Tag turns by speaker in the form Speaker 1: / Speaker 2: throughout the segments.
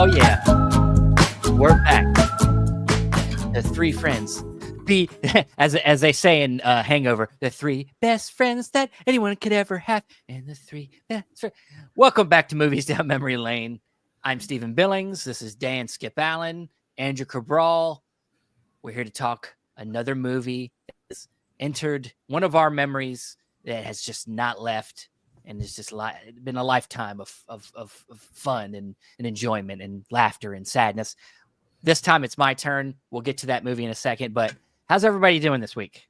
Speaker 1: Oh yeah, we're back. The three friends. As they say in Hangover, the three best friends that anyone could ever have, and the three best friends. Welcome back to Movies Down Memory Lane. I'm Stephen Billings. This is Dan Skip Allen, Andrew Cabral. We're here to talk another movie that has entered one of our memories that has just not left, and it's just been a lifetime of fun and enjoyment and laughter and sadness. This time it's my turn. We'll get to that movie in a second, but how's everybody doing this week?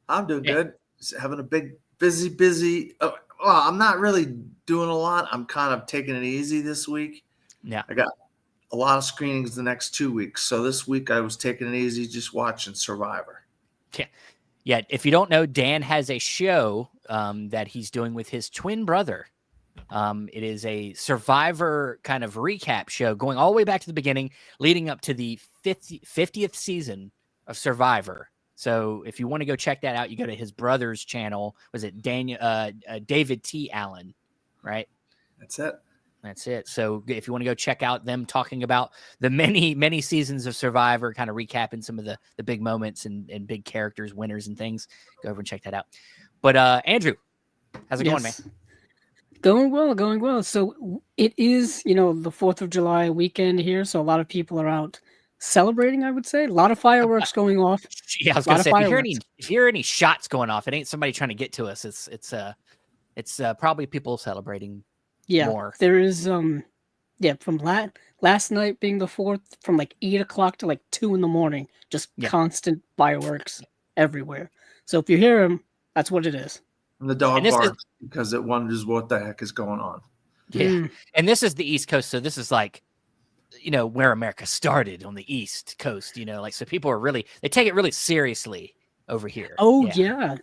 Speaker 2: I'm doing good. Having a big, busy. Well, I'm not really doing a lot. I'm kind of taking it easy this week.
Speaker 1: Yeah.
Speaker 2: I got a lot of screenings the next 2 weeks. So this week I was taking it easy, just watching Survivor.
Speaker 1: Yeah. If you don't know, Dan has a show that he's doing with his twin brother. It is a Survivor kind of recap show going all the way back to the beginning, leading up to the 50th season of Survivor. So if you want to go check that out, you go to his brother's channel. Was it David T. Allen, right?
Speaker 2: That's it.
Speaker 1: So if you want to go check out them talking about the many seasons of Survivor, kind of recapping some of the big moments and big characters, winners and things, go over and check that out. But Andrew, how's it going, man?
Speaker 3: Going well. So it is, the 4th of July weekend here. So a lot of people are out celebrating, I would say. A lot of fireworks going off.
Speaker 1: Yeah, I was going to say, if you hear any shots going off, it ain't somebody trying to get to us. It's probably people celebrating more.
Speaker 3: There is, from last night being the 4th, from like 8 o'clock to like 2 in the morning, just constant fireworks everywhere. So if you hear them, that's what it is.
Speaker 2: And the dog barks because it wonders what the heck is going on.
Speaker 1: Yeah. And this is the East Coast. So this is like, where America started on the East Coast, so people are they take it really seriously over here.
Speaker 3: Oh, yeah.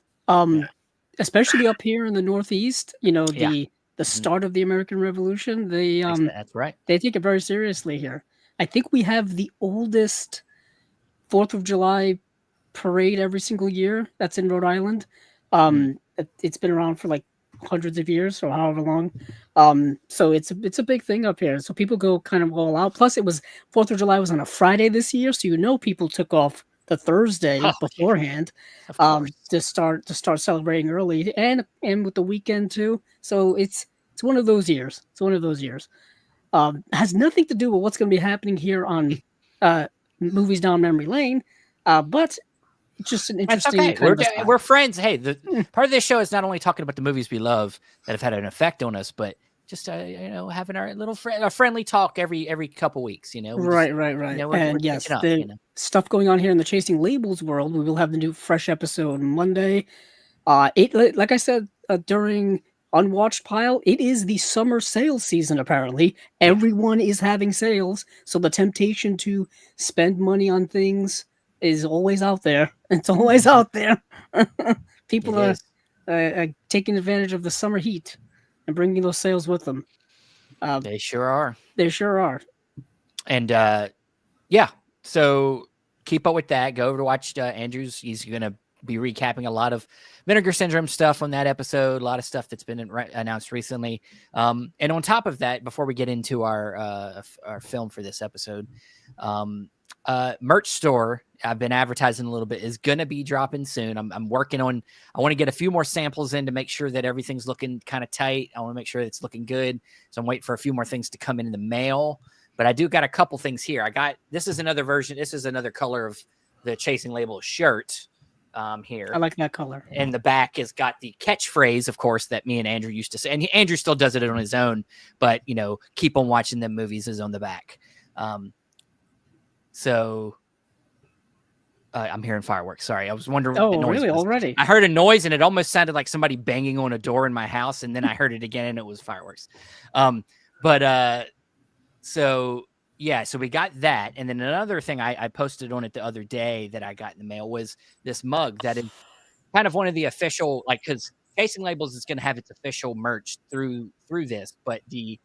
Speaker 3: Especially up here in the Northeast, the start of the American Revolution,
Speaker 1: that's right.
Speaker 3: They take it very seriously here. I think we have the oldest 4th of July parade every single year. That's in Rhode Island. It's been around for like hundreds of years or however long. So it's a big thing up here. So people go kind of all out. Plus, it was 4th of July was on a Friday this year, so people took off the Thursday beforehand to start celebrating early and with the weekend too. So it's one of those years. Has nothing to do with what's going to be happening here on Movies Down Memory Lane, but just an interesting.
Speaker 1: Okay. We're friends. Hey, part of this show is not only talking about the movies we love that have had an effect on us, but just having our little friendly talk every couple weeks.
Speaker 3: Right. And yes, stuff going on here in the Chasing Labels world. We will have the new fresh episode Monday. Like I said during Unwatched Pile, it is the summer sales season. Apparently, everyone is having sales, so the temptation to spend money on things is always out there. It's always out there. People are taking advantage of the summer heat and bringing those sales with them.
Speaker 1: They sure are.
Speaker 3: And
Speaker 1: so keep up with that. Go over to watch Andrew's. He's going to be recapping a lot of Vinegar Syndrome stuff on that episode, a lot of stuff that's been announced recently. And on top of that, before we get into our film for this episode, merch store I've been advertising a little bit is going to be dropping soon. I'm working on, I want to get a few more samples in to make sure that everything's looking kind of tight. I want to make sure it's looking good. So I'm waiting for a few more things to come in the mail, but I do got a couple things here. This is another version. This is another color of the Chasing Label shirt here.
Speaker 3: I like that color.
Speaker 1: And the back has got the catchphrase, of course, that me and Andrew used to say. And Andrew still does it on his own, but keep on watching them movies is on the back. So I'm hearing fireworks. Sorry. I was wondering what the noise
Speaker 3: really?
Speaker 1: was.
Speaker 3: Already?
Speaker 1: I heard a noise and it almost sounded like somebody banging on a door in my house. And then I heard it again and it was fireworks. So we got that. And then another thing I posted on it the other day that I got in the mail was this mug that is kind of one of the official, because Chasing Labels is going to have its official merch through this, but the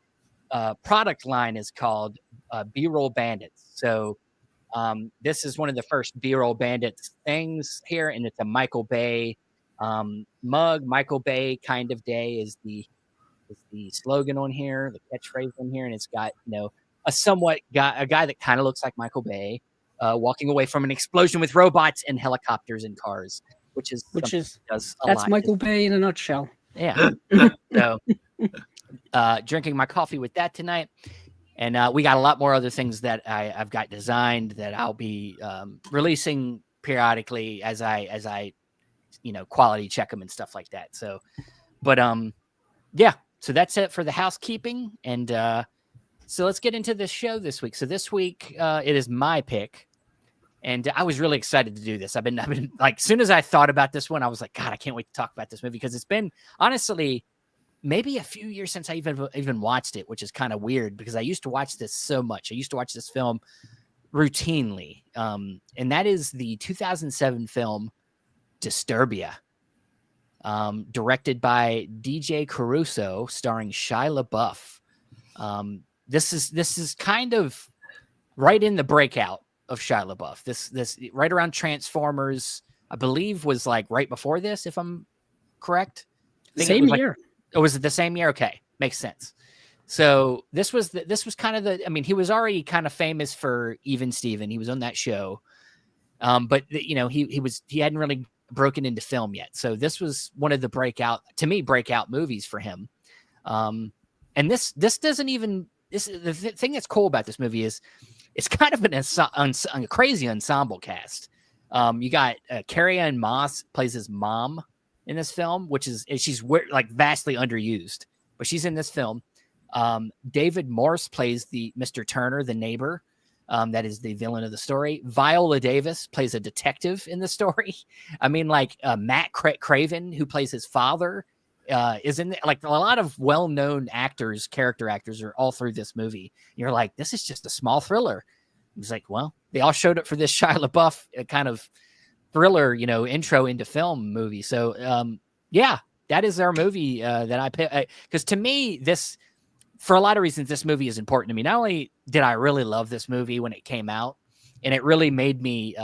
Speaker 1: product line is called B-Roll Bandits. So this is one of the first B-Roll Bandits things here, and it's a Michael Bay mug. Michael Bay kind of day is the slogan on here, the catchphrase on here, and it's got a guy that kind of looks like Michael Bay, walking away from an explosion with robots and helicopters and cars, which is does a
Speaker 3: that's
Speaker 1: lot.
Speaker 3: Michael Bay in a nutshell.
Speaker 1: Yeah. So, drinking my coffee with that tonight. And we got a lot more other things that I've got designed that I'll be releasing periodically as I quality check them and stuff like that. So, but yeah, so that's it for the housekeeping. And so let's get into this show this week. So this week it is my pick, and I was really excited to do this. I've been like, as soon as I thought about this one, I was like, God, I can't wait to talk about this movie, because it's been honestly maybe a few years since I even watched it, which is kind of weird because I used to watch this so much. I used to watch this film routinely. And that is the 2007 film Disturbia, directed by DJ Caruso, starring Shia LaBeouf. This is kind of right in the breakout of Shia LaBeouf. This right around Transformers, I believe, was like right before this, if I'm correct.
Speaker 3: Same year.
Speaker 1: Or was it the same year? Okay, makes sense. So this was kind of he was already kind of famous for Even Steven. He was on that show, but he hadn't really broken into film yet. So this was one of the breakout movies for him. And this doesn't even the thing that's cool about this movie is it's kind of a crazy ensemble cast. You got Carrie-Anne Moss plays his mom in this film, she's like vastly underused, but she's in this film. David Morse plays the Mr. Turner, the neighbor. That is the villain of the story. Viola Davis plays a detective in the story. I mean, like Matt Craven, who plays his father, is in like a lot of well-known character actors are all through this movie. You're like, this is just a small thriller. It's like, well, they all showed up for this Shia LaBeouf kind of thriller, intro into film movie. So, yeah, that is our movie that I picked. Because to me, for a lot of reasons, this movie is important to me. Not only did I really love this movie when it came out, and it really made me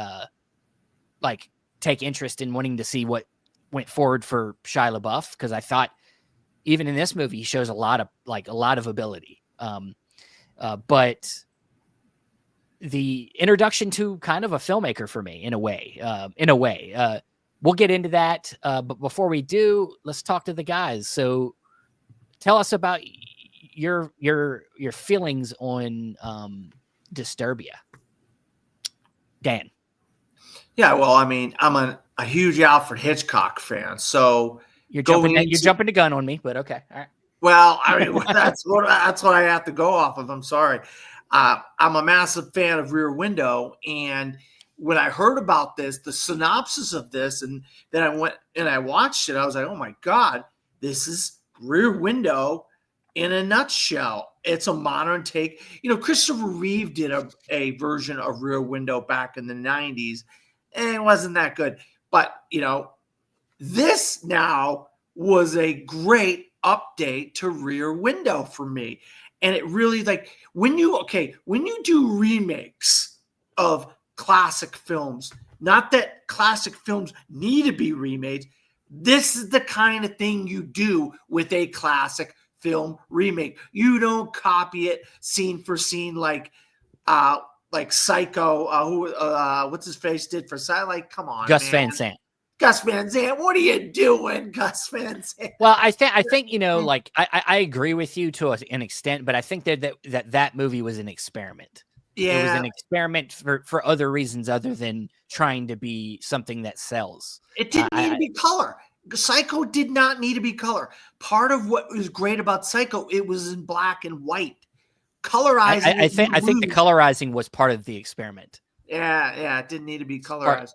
Speaker 1: like take interest in wanting to see what went forward for Shia LaBeouf, because I thought even in this movie he shows a lot of ability. But the introduction to kind of a filmmaker for me in a way. We'll get into that. But before we do, let's talk to the guys. So tell us about your feelings on Disturbia. Dan.
Speaker 2: Yeah, well, I mean, I'm a huge Alfred Hitchcock fan, so
Speaker 1: you're jumping the gun on me, but okay. All right.
Speaker 2: Well, I mean, that's what I have to go off of. I'm sorry. I'm a massive fan of Rear Window, and when I heard about this, the synopsis of this, and then I went and I watched it, I was like, oh my God, this is Rear Window in a nutshell. It's a modern take. Christopher Reeve did a version of Rear Window back in the 90s, and it wasn't that good. But, this now was a great update to Rear Window for me. And it really, like, when you do remakes of classic films, not that classic films need to be remade, this is the kind of thing you do with a classic film remake. You don't copy it scene for scene like Psycho, what's his face did for like, come on,
Speaker 1: Gus
Speaker 2: man.
Speaker 1: Van Sant.
Speaker 2: Gus Van Sant, what are you doing, Gus Van Sant?
Speaker 1: Well, I think like I agree with you to an extent, but I think that movie was an experiment.
Speaker 2: Yeah,
Speaker 1: it was an experiment for other reasons other than trying to be something that sells.
Speaker 2: It didn't need to be color. Psycho did not need to be color. Part of what was great about Psycho, it was in black and white. Colorizing.
Speaker 1: I think the colorizing was part of the experiment.
Speaker 2: Yeah, it didn't need to be colorized.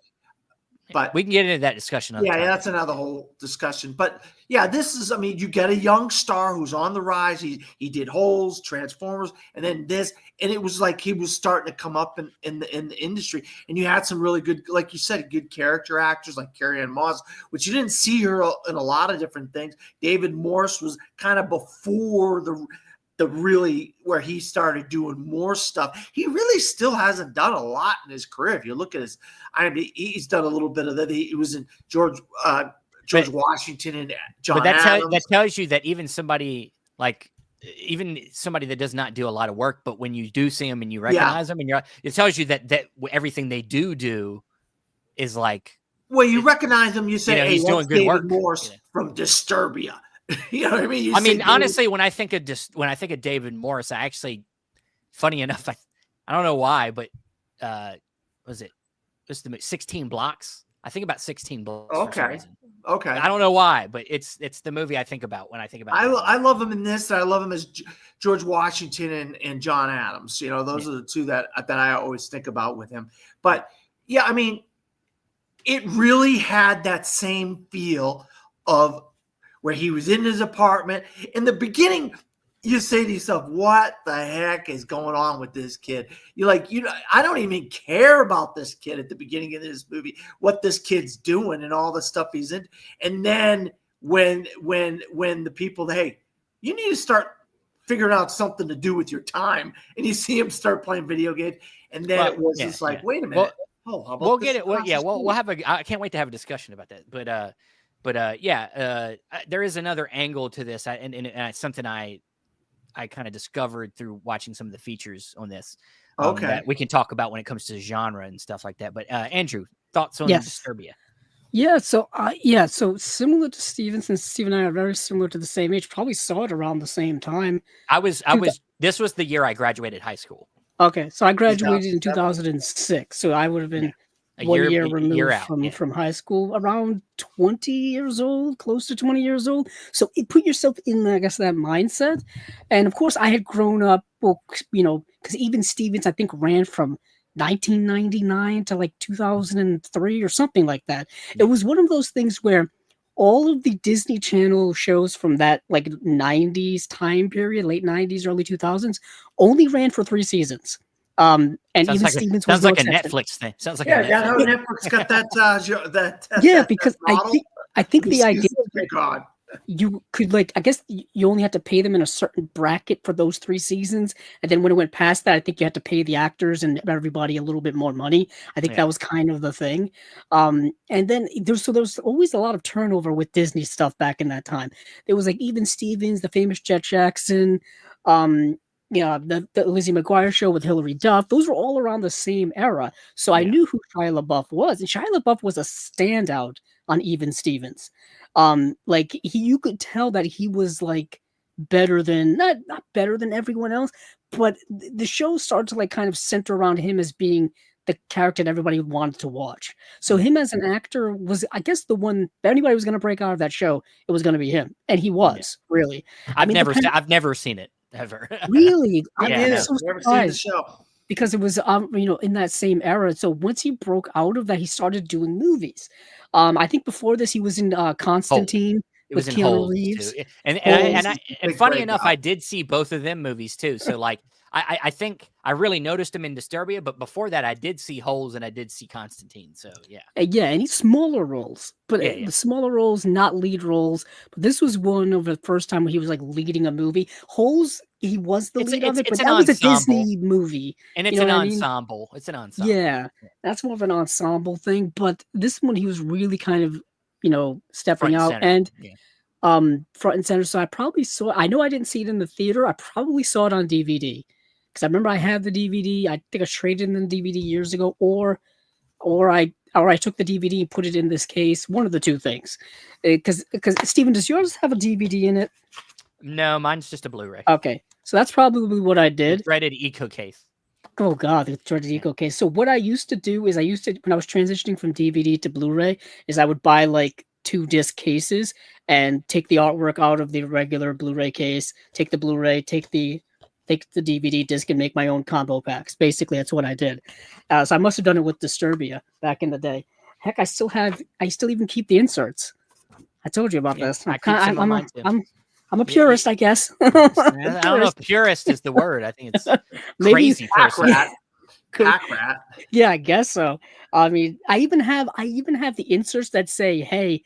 Speaker 2: But
Speaker 1: we can get into that discussion.
Speaker 2: Yeah, that's another whole discussion. But yeah, this is, I mean, you get a young star who's on the rise. He did Holes, Transformers, and then this, and it was like he was starting to come up in the industry. And you had some really good, like you said, good character actors like Carrie-Anne Moss, which you didn't see her in a lot of different things. David Morse was kind of before the really where he started doing more stuff. He really still hasn't done a lot in his career. If you look at his, he's done a little bit of that. He was in George Washington and John Adams.
Speaker 1: That tells you that even somebody like even somebody that does not do a lot of work, but when you do see them and you
Speaker 2: Yeah.
Speaker 1: recognize them, and it tells you that everything they do is like,
Speaker 2: Well, you recognize him, you say, hey,
Speaker 1: he's doing
Speaker 2: that's
Speaker 1: good
Speaker 2: David
Speaker 1: work.
Speaker 2: Morse from Disturbia. You know what I mean?
Speaker 1: I mean, honestly, when I think of David Morris, I actually, funny enough, I don't know why, but was it the 16 Blocks? I think about 16 Blocks for some reason.
Speaker 2: Okay.
Speaker 1: I don't know why, but it's the movie I think about when I think about.
Speaker 2: I love him in this. And I love him as George Washington and John Adams. You know, those are the two that I always think about with him. But yeah, I mean, it really had that same feel of where he was in his apartment. In the beginning, you say to yourself, what the heck is going on with this kid? You're like, I don't even care about this kid at the beginning of this movie, what this kid's doing and all the stuff he's in. And then when the people, hey, you need to start figuring out something to do with your time, and you see him start playing video games, and then it was just like, wait a minute.
Speaker 1: We'll get it. Well, yeah, we'll have I can't wait to have a discussion about that. But there is another angle to this, and it's something I kind of discovered through watching some of the features on this. That we can talk about when it comes to genre and stuff like that. But Andrew, thoughts on Disturbia?
Speaker 3: Yeah, so similar to Steven, since Steven and I are very similar to the same age, probably saw it around the same time.
Speaker 1: This was the year I graduated high school.
Speaker 3: Okay, so I graduated in 2006, so I would have been one year removed from high school, around 20 years old, close to 20 years old. So put yourself in, I guess, that mindset. And of course, I had grown up, because even Stevens, I think, ran from 1999 to like 2003 or something like that. It was one of those things where all of the Disney Channel shows from that like 90s time period, late 90s, early 2000s, only ran for 3 seasons. And
Speaker 1: sounds
Speaker 3: even
Speaker 1: like
Speaker 3: Stevens
Speaker 1: sounds like a Netflix thing. Sounds like
Speaker 2: how Netflix got that.
Speaker 3: Because I think the idea
Speaker 2: God.
Speaker 3: You could I guess you only had to pay them in a certain bracket for those 3 seasons, and then when it went past that, I think you had to pay the actors and everybody a little bit more money. I think that was kind of the thing. And then there was always a lot of turnover with Disney stuff back in that time. There was like even Stevens, the famous Jet Jackson, the Lizzie McGuire show with Hilary Duff. Those were all around the same era, so I knew who Shia LaBeouf was, and Shia LaBeouf was a standout on Even Stevens. You could tell that he was like better than not better than everyone else, but the show started to like kind of center around him as being the character that everybody wanted to watch. So him as an actor was, I guess, the one. If anybody was going to break out of that show, it was going to be him, and he was really.
Speaker 1: I've never seen it ever.
Speaker 3: Really,
Speaker 2: I've so never seen the show.
Speaker 3: Because it was in that same era. So once he broke out of that, he started doing movies. I think before this he was in Constantine.
Speaker 1: It was in
Speaker 3: Keanu
Speaker 1: Holes
Speaker 3: Reeves.
Speaker 1: too. And funny enough, I did see both of them movies too. So like I think I really noticed him in Disturbia, but before that I did see Holes and I did see Constantine. So
Speaker 3: and he's smaller roles, but the smaller roles, not lead roles. But this was one of the first time when he was like leading a movie. Holes, he was the lead of it, but that was a Disney movie,
Speaker 1: and it's an ensemble. It's an ensemble.
Speaker 3: Yeah, that's more of an ensemble thing. But this one, he was really kind of stepping out and front and center. So I probably saw. I know I didn't see it in the theater. I probably saw it on DVD. Because I remember I had the DVD. I think I traded in the DVD years ago, or I took the DVD and put it in this case. One of the two things. Because Steven, does yours have a DVD in it?
Speaker 1: No, mine's just a Blu-ray.
Speaker 3: Okay, so that's probably what I did.
Speaker 1: The dreaded Eco case.
Speaker 3: Oh God, the dreaded Eco case. So what I used to do is when I was transitioning from DVD to Blu-ray, is I would buy like 2-disc cases and take the artwork out of the regular Blu-ray case, take the Blu-ray, take the DVD disc and make my own combo packs. Basically, that's what I did. So I must have done it with Disturbia back in the day. Heck, I still even keep the inserts. I told you about this. I'm a purist, I guess.
Speaker 1: I don't know if purist is the word. I think it's crazy person.
Speaker 2: Pack rat.
Speaker 3: Yeah, I guess so. I mean, I even have the inserts that say, "Hey,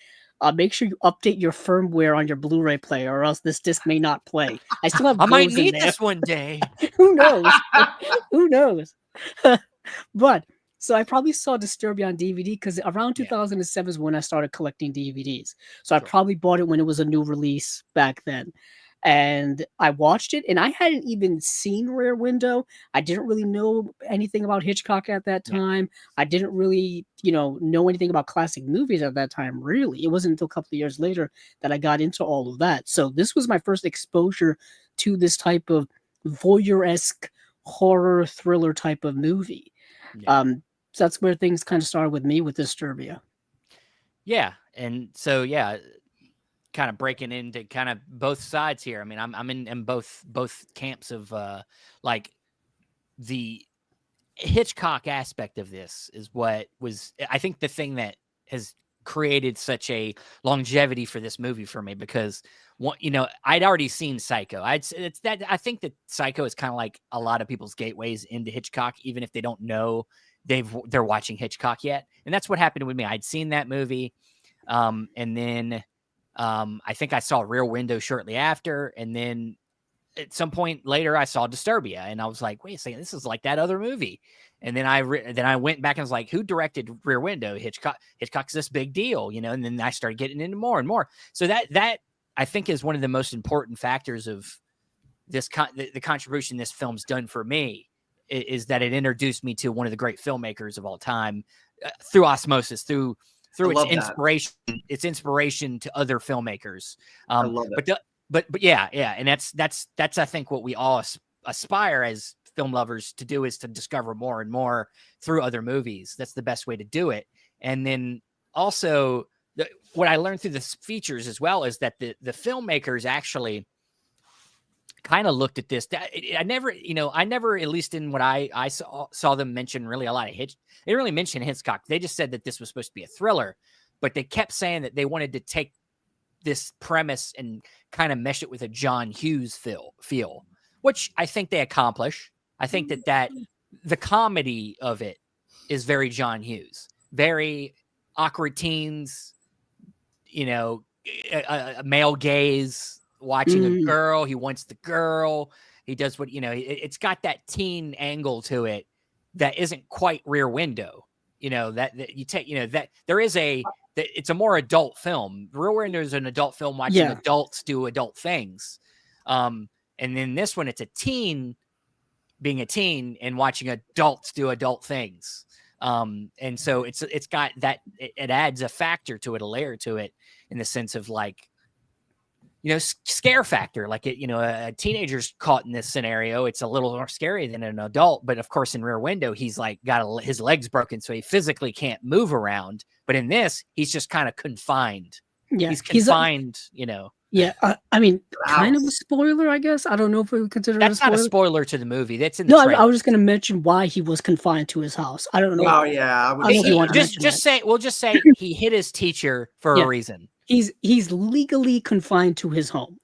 Speaker 3: make sure you update your firmware on your Blu-ray player, or else this disc may not play." I still have.
Speaker 1: I might need this one day.
Speaker 3: Who knows? Who knows? But so I probably saw Disturbia on DVD because around 2007 is when I started collecting DVDs. So I probably bought it when it was a new release back then. and I watched it, and I hadn't even seen Rear Window. I didn't really know anything about Hitchcock at that
Speaker 1: Yeah.
Speaker 3: time. I didn't really, know anything about classic movies at that time, really. It wasn't until a couple of years later that I got into all of that. So this was my first exposure to this type of voyeur-esque horror thriller type of movie.
Speaker 1: Yeah.
Speaker 3: So that's where things kind of started with me with Disturbia.
Speaker 1: Yeah. And so, yeah, kind of breaking into kind of both sides here. I mean, I'm in both camps of like the Hitchcock aspect of this is what was, I think, the thing that has created such a longevity for this movie for me, because I'd already seen Psycho. I think that Psycho is kind of like a lot of people's gateways into Hitchcock, even if they don't know they're watching Hitchcock yet. And that's what happened with me. I'd seen that movie, and then I think I saw Rear Window shortly after, and then at some point later I saw Disturbia, and I was like, wait a second, this is like that other movie. And then I went back and was like, who directed Rear Window? Hitchcock. Hitchcock's this big deal, and then I started getting into more and more. So that I think is one of the most important factors of this the contribution this film's done for me, is that it introduced me to one of the great filmmakers of all time, through osmosis, through its inspiration to other filmmakers.
Speaker 2: I love it.
Speaker 1: But yeah, and that's I think what we all aspire as film lovers to do, is to discover more and more through other movies. That's the best way to do it. And then also what I learned through the features as well is that the filmmakers actually kind of looked at this. I never, at least in what I saw them mention really a lot of Hitchcock. They didn't really mention Hitchcock. They just said that this was supposed to be a thriller, but they kept saying that they wanted to take this premise and kind of mesh it with a John Hughes feel, which I think they accomplish. I think that the comedy of it is very John Hughes, very awkward teens, a male gaze, watching a girl. He wants the girl. He does what, it's got that teen angle to it that isn't quite Rear Window, that you take, that there is it's a more adult film. Rear Window is an adult film watching adults do adult things. And then this one, it's a teen being a teen and watching adults do adult things. And so it's got that, it adds a factor to it, a layer to it, in the sense of like, scare factor. Like a teenager's caught in this scenario, it's a little more scary than an adult. But of course, in Rear Window, he's like got his legs broken, so he physically can't move around. But in this, he's just kind of confined.
Speaker 3: Yeah,
Speaker 1: he's confined.
Speaker 3: Yeah, I mean, kind of a spoiler, I guess. I don't know if we would consider
Speaker 1: that's
Speaker 3: it a spoiler.
Speaker 1: not a spoiler to the movie. That's in the trailer.
Speaker 3: I was just going to mention why he was confined to his house. I don't know.
Speaker 2: Oh yeah,
Speaker 3: I don't know if you want to
Speaker 1: just say he hit his teacher for a reason.
Speaker 3: He's legally confined to his home.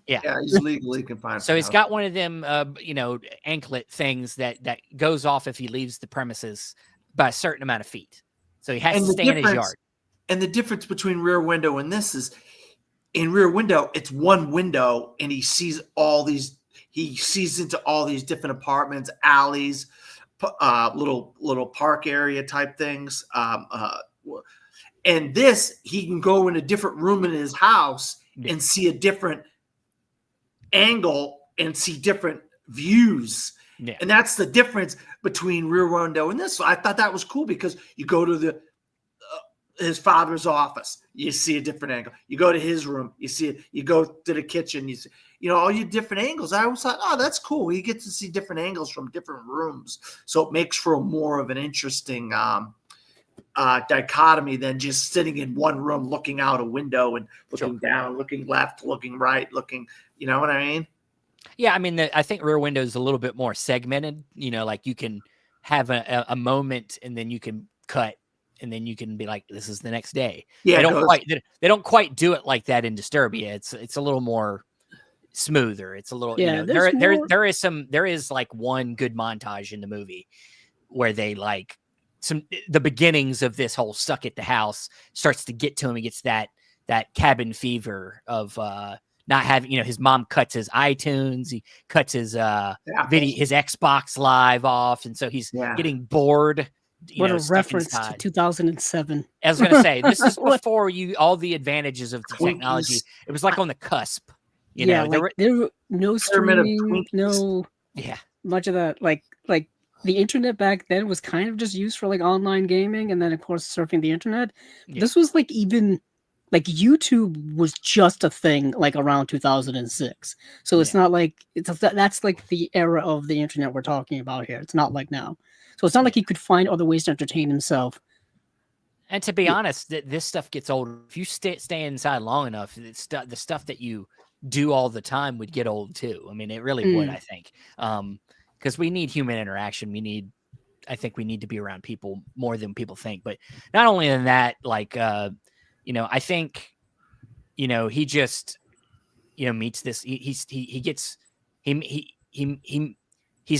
Speaker 2: Yeah, he's legally confined.
Speaker 1: So he's got one of them, anklet things that goes off if he leaves the premises by a certain amount of feet. So he has to stay in his yard.
Speaker 2: And the difference between Rear Window and this is, in Rear Window, it's one window, and he sees into all these different apartments, alleys, little park area type things. And this, he can go in a different room in his house and see a different angle and see different views. Yeah. And that's the difference between Rear Window and this. So I thought that was cool, because you go to his father's office, you see a different angle. You go to his room, you see it. You go to the kitchen, you see, all your different angles. I always thought, oh, that's cool. You get to see different angles from different rooms. So it makes for more of an interesting dichotomy than just sitting in one room looking out a window and looking down, looking left, looking right, looking, you know what I mean?
Speaker 1: Yeah, I mean, I think Rear Window is a little bit more segmented. Like you can have a moment, and then you can cut, and then you can be like, this is the next day. Yeah, they don't quite do it like that in Disturbia. It's a little more smoother. It's a little, there is like one good montage in the movie where they like the beginnings of this whole suck at the house starts to get to him. He gets that cabin fever of not having, his mom cuts his iTunes, he cuts his his Xbox Live off, and so he's getting bored.
Speaker 3: What a reference to 2007.
Speaker 1: I was going to say, this is before all the advantages of the technology. It was like on the cusp. You know,
Speaker 3: like there were no
Speaker 2: Pyramid of
Speaker 3: streaming,
Speaker 2: Twinkies.
Speaker 3: no
Speaker 1: yeah,
Speaker 3: much of that. Like the internet back then was kind of just used for like online gaming, and then of course surfing the internet.
Speaker 1: Yeah.
Speaker 3: This was like even like YouTube was just a thing like around 2006. So it's
Speaker 1: Yeah.
Speaker 3: not like that's like the era of the internet we're talking about here. It's not like now. So it's not like he could find other ways to entertain himself.
Speaker 1: And to be honest, this stuff gets old. If you stay inside long enough, the stuff that you do all the time would get old too. I mean, it really would, I think. Because we need human interaction. I think we need to be around people more than people think. But not only than that, like, you know, I think, you know, he just, you know, meets this. He's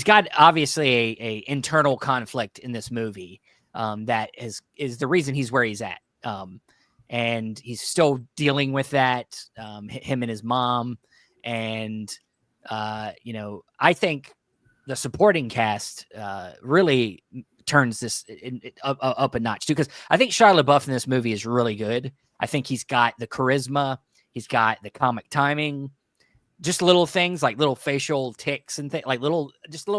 Speaker 1: got obviously a internal conflict in this movie. That is the reason he's where he's at. And he's still dealing with that, him and his mom. And, you know, I think the supporting cast really turns this up a notch too. Because I think Shia LaBeouf in this movie is really good. I think he's got the charisma. He's got the comic timing. Just little things like little facial tics and like little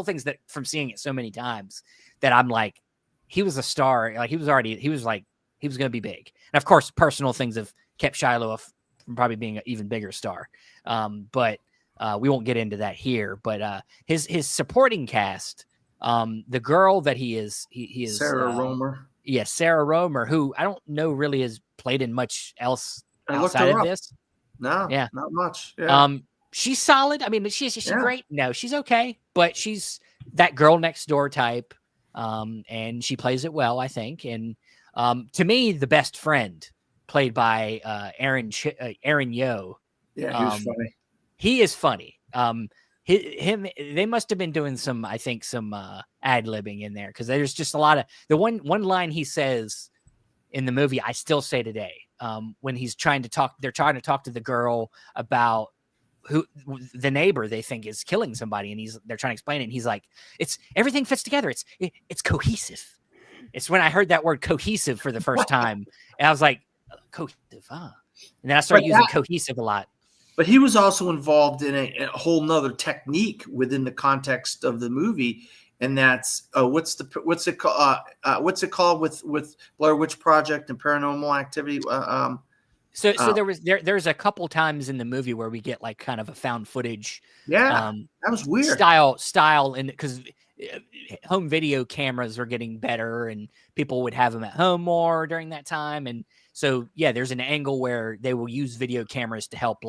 Speaker 1: things that from seeing it so many times that I'm like, he was a star. Like he was going to be big. And of course, personal things have kept Shia LaBeouf from probably being an even bigger star. But we won't get into that here. But his supporting cast, the girl that he is
Speaker 2: Sarah Romer.
Speaker 1: Yeah, Sarah Romer, who I don't know really has played in much else outside of this.
Speaker 2: No,
Speaker 1: yeah,
Speaker 2: not much. Yeah.
Speaker 1: She's solid. I mean, she's
Speaker 2: Yeah.
Speaker 1: great. No, she's okay, but she's that girl next door type. And she plays it well, I think. And to me, the best friend, played by Aaron Yo.
Speaker 2: Yeah, he was funny.
Speaker 1: He is funny. They must have been doing some ad-libbing in there, because there's just a lot of the one line he says in the movie I still say today, when they're trying to talk to the girl about who the neighbor they think is killing somebody, and they're trying to explain it, and he's like, it's everything fits together, it's cohesive. It's when I heard that word cohesive for the first time, and I was like, cohesive, huh? And then I started using cohesive a lot.
Speaker 2: But he was also involved in a whole nother technique within the context of the movie, and that's what's it called with Blair Witch Project and Paranormal Activity.
Speaker 1: So there's a couple times in the movie where we get like kind of a found footage.
Speaker 2: Yeah, that was weird.
Speaker 1: Style, and because home video cameras were getting better, and people would have them at home more during that time, and so yeah, there's an angle where they will use video cameras to help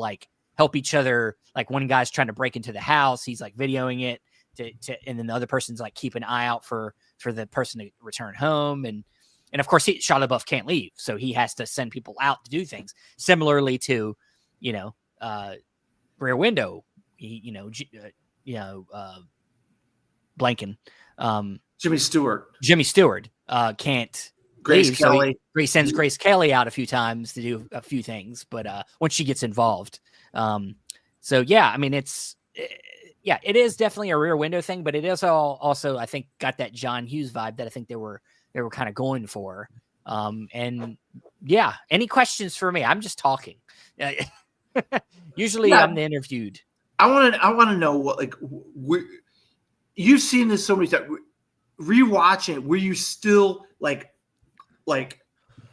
Speaker 1: each other. Like one guy's trying to break into the house, he's like videoing it and then the other person's like keep an eye out for the person to return home, and of course Shia LaBeouf can't leave, so he has to send people out to do things. Similarly to, you know, Rear Window, blanking,
Speaker 2: Jimmy Stewart
Speaker 1: can't.
Speaker 2: Grace
Speaker 1: leave,
Speaker 2: Kelly.
Speaker 1: So he sends Grace Kelly out a few times to do a few things, but once she gets involved, so yeah, I mean it is definitely a Rear Window thing, but it is also I think got that John Hughes vibe that I think they were kind of going for. And yeah, any questions for me? I'm just talking. Usually I'm the interviewed.
Speaker 2: I want to know what you've seen this so many times. Rewatching it, were you still like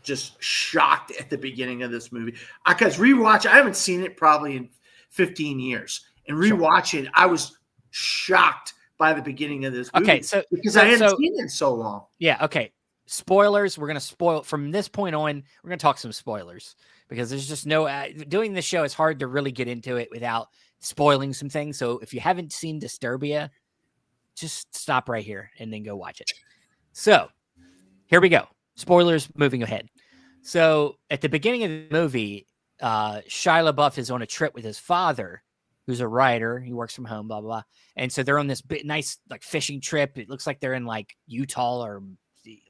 Speaker 2: just shocked at the beginning of this movie? Because I haven't seen it probably in 15 years, and rewatching it, I was shocked by the beginning of this movie.
Speaker 1: Okay,
Speaker 2: because I hadn't seen it in so long.
Speaker 1: Yeah, okay. Spoilers. We're gonna spoil from this point on. We're gonna talk some spoilers, because there's just no doing this show. It's hard to really get into it without spoiling some things. So if you haven't seen Disturbia, just stop right here and then go watch it. So here we go. Spoilers moving ahead. So at the beginning of the movie, Shia LaBeouf is on a trip with his father, who's a writer. He works from home, blah, blah, blah. And so they're on this nice like fishing trip. It looks like they're in like Utah or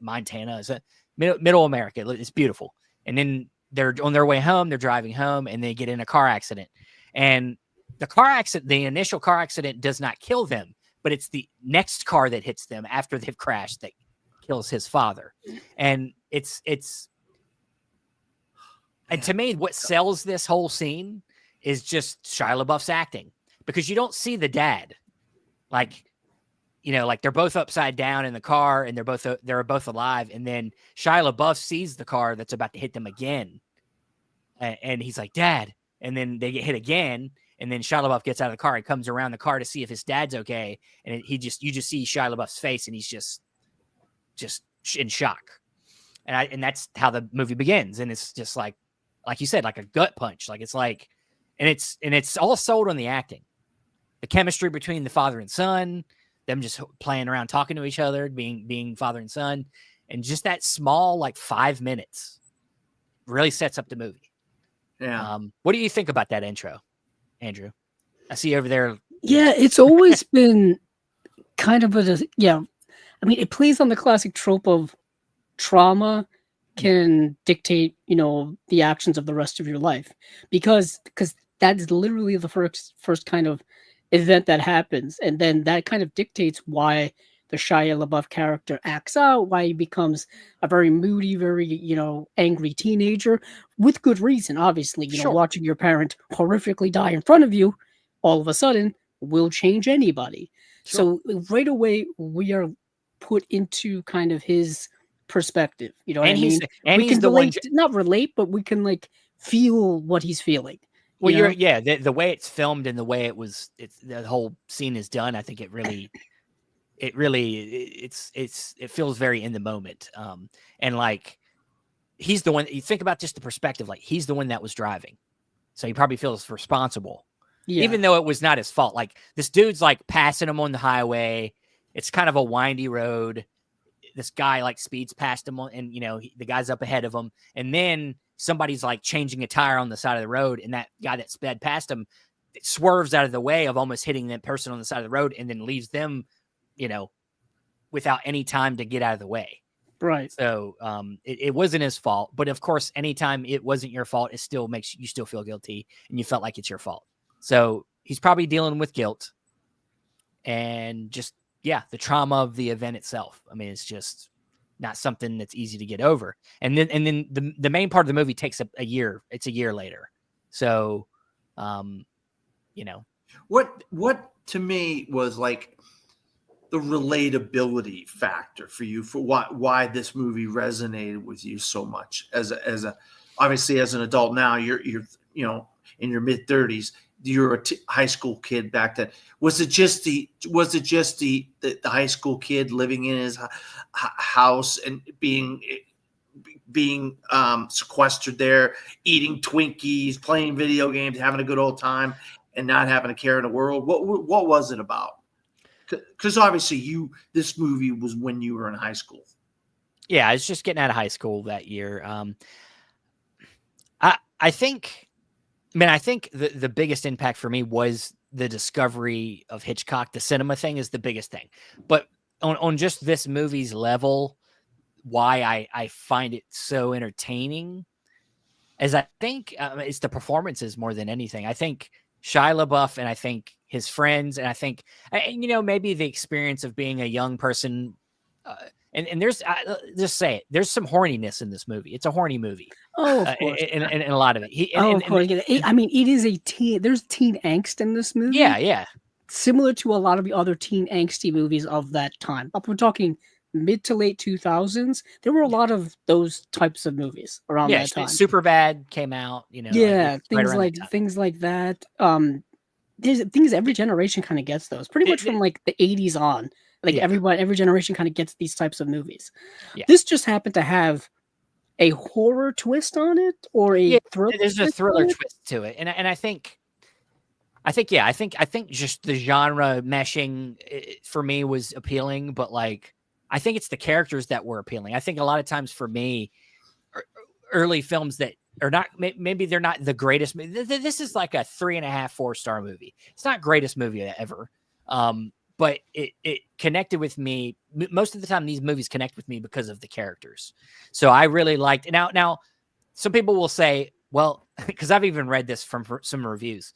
Speaker 1: Montana. It's middle America. It's beautiful. And then they're on their way home. They're driving home and they get in a car accident. And the initial car accident does not kill them, but it's the next car that hits them after they've crashed that kills his father. And and to me, what sells this whole scene is just Shia LaBeouf's acting, because you don't see the dad. Like, you know, like they're both upside down in the car and they're both alive. And then Shia LaBeouf sees the car that's about to hit them again. And he's like, Dad. And then they get hit again. And then Shia LaBeouf gets out of the car and comes around the car to see if his dad's okay. And you just see Shia LaBeouf's face, and he's just in shock. And that's how the movie begins. And it's just like you said, like a gut punch. Like, it's like, and it's all sold on the acting, the chemistry between the father and son, them just playing around, talking to each other, being father and son. And just that small, like 5 minutes really sets up the movie.
Speaker 2: Yeah.
Speaker 1: What do you think about that intro, Andrew? I see you over there.
Speaker 3: Yeah, it's always been kind of I mean, it plays on the classic trope of trauma can dictate, you know, the actions of the rest of your life, because that is literally the first kind of event that happens, and then that kind of dictates why the Shia LaBeouf character acts out, why he becomes a very moody, very, you know, angry teenager, with good reason. Obviously, you know, watching your parent horrifically die in front of you all of a sudden will change anybody. So right away we are put into kind of his perspective, you know what I mean?
Speaker 1: And
Speaker 3: we
Speaker 1: he's
Speaker 3: can
Speaker 1: the
Speaker 3: relate,
Speaker 1: one,
Speaker 3: not relate, but we can like feel what he's feeling.
Speaker 1: well,
Speaker 3: you know?
Speaker 1: the way it's filmed and the way it's the whole scene is done, I think it feels very in the moment. And like, he's the one, you think about just the perspective, like he's the one that was driving, so he probably feels responsible, even though it was not his fault. Like, this dude's like passing him on the highway. It's kind of a windy road. This guy like speeds past him, and you know, the guy's up ahead of him, and then somebody's like changing a tire on the side of the road, and that guy that sped past him swerves out of the way of almost hitting that person on the side of the road, and then leaves them, you know, without any time to get out of the way.
Speaker 3: Right.
Speaker 1: So it wasn't his fault, but of course, anytime it wasn't your fault, it still makes you still feel guilty, and you felt like it's your fault. So he's probably dealing with guilt and just, the trauma of the event itself. I mean, it's just not something that's easy to get over. And then the main part of the movie takes a year. It's a year later. So, you know,
Speaker 2: what to me was like the relatability factor for you, for why this movie resonated with you so much as a obviously as an adult now. You're you know, in your mid-30s. You're a high school kid back then. Was it just the high school kid living in his house and being sequestered there, eating Twinkies, playing video games, having a good old time, and not having a care in the world? What was it about? Because obviously this movie was when you were in high school.
Speaker 1: Yeah, I was just getting out of high school that year. I think the biggest impact for me was the discovery of Hitchcock. The cinema thing is the biggest thing. But on just this movie's level, why I find it so entertaining, as I think it's the performances more than anything. I think Shia LaBeouf, and I think his friends, and I think, you know, maybe the experience of being a young person. And there's, just say it, there's some horniness in this movie. It's a horny movie.
Speaker 3: Oh, of course.
Speaker 1: In a lot of it.
Speaker 3: Of course. I mean, it is there's teen angst in this movie.
Speaker 1: Yeah.
Speaker 3: Similar to a lot of the other teen angsty movies of that time. We're talking mid to late 2000s. There were a lot of those types of movies around that time.
Speaker 1: Superbad came out, you know.
Speaker 3: Yeah, things like that. There's things every generation kind of gets those. Pretty much from like the 80s on. Like every generation kind of gets these types of movies. Yeah. This just happened to have a horror twist on it, or a thriller.
Speaker 1: There's a thriller twist to it, and I think just the genre meshing for me was appealing, but like I think it's the characters that were appealing. I think a lot of times for me, early films that are not, maybe they're not the greatest. This is like a 3.5, 4-star movie. It's not greatest movie ever. But it connected with me. Most of the time, these movies connect with me because of the characters. So I really liked. Now, some people will say, well, because I've even read this from some reviews,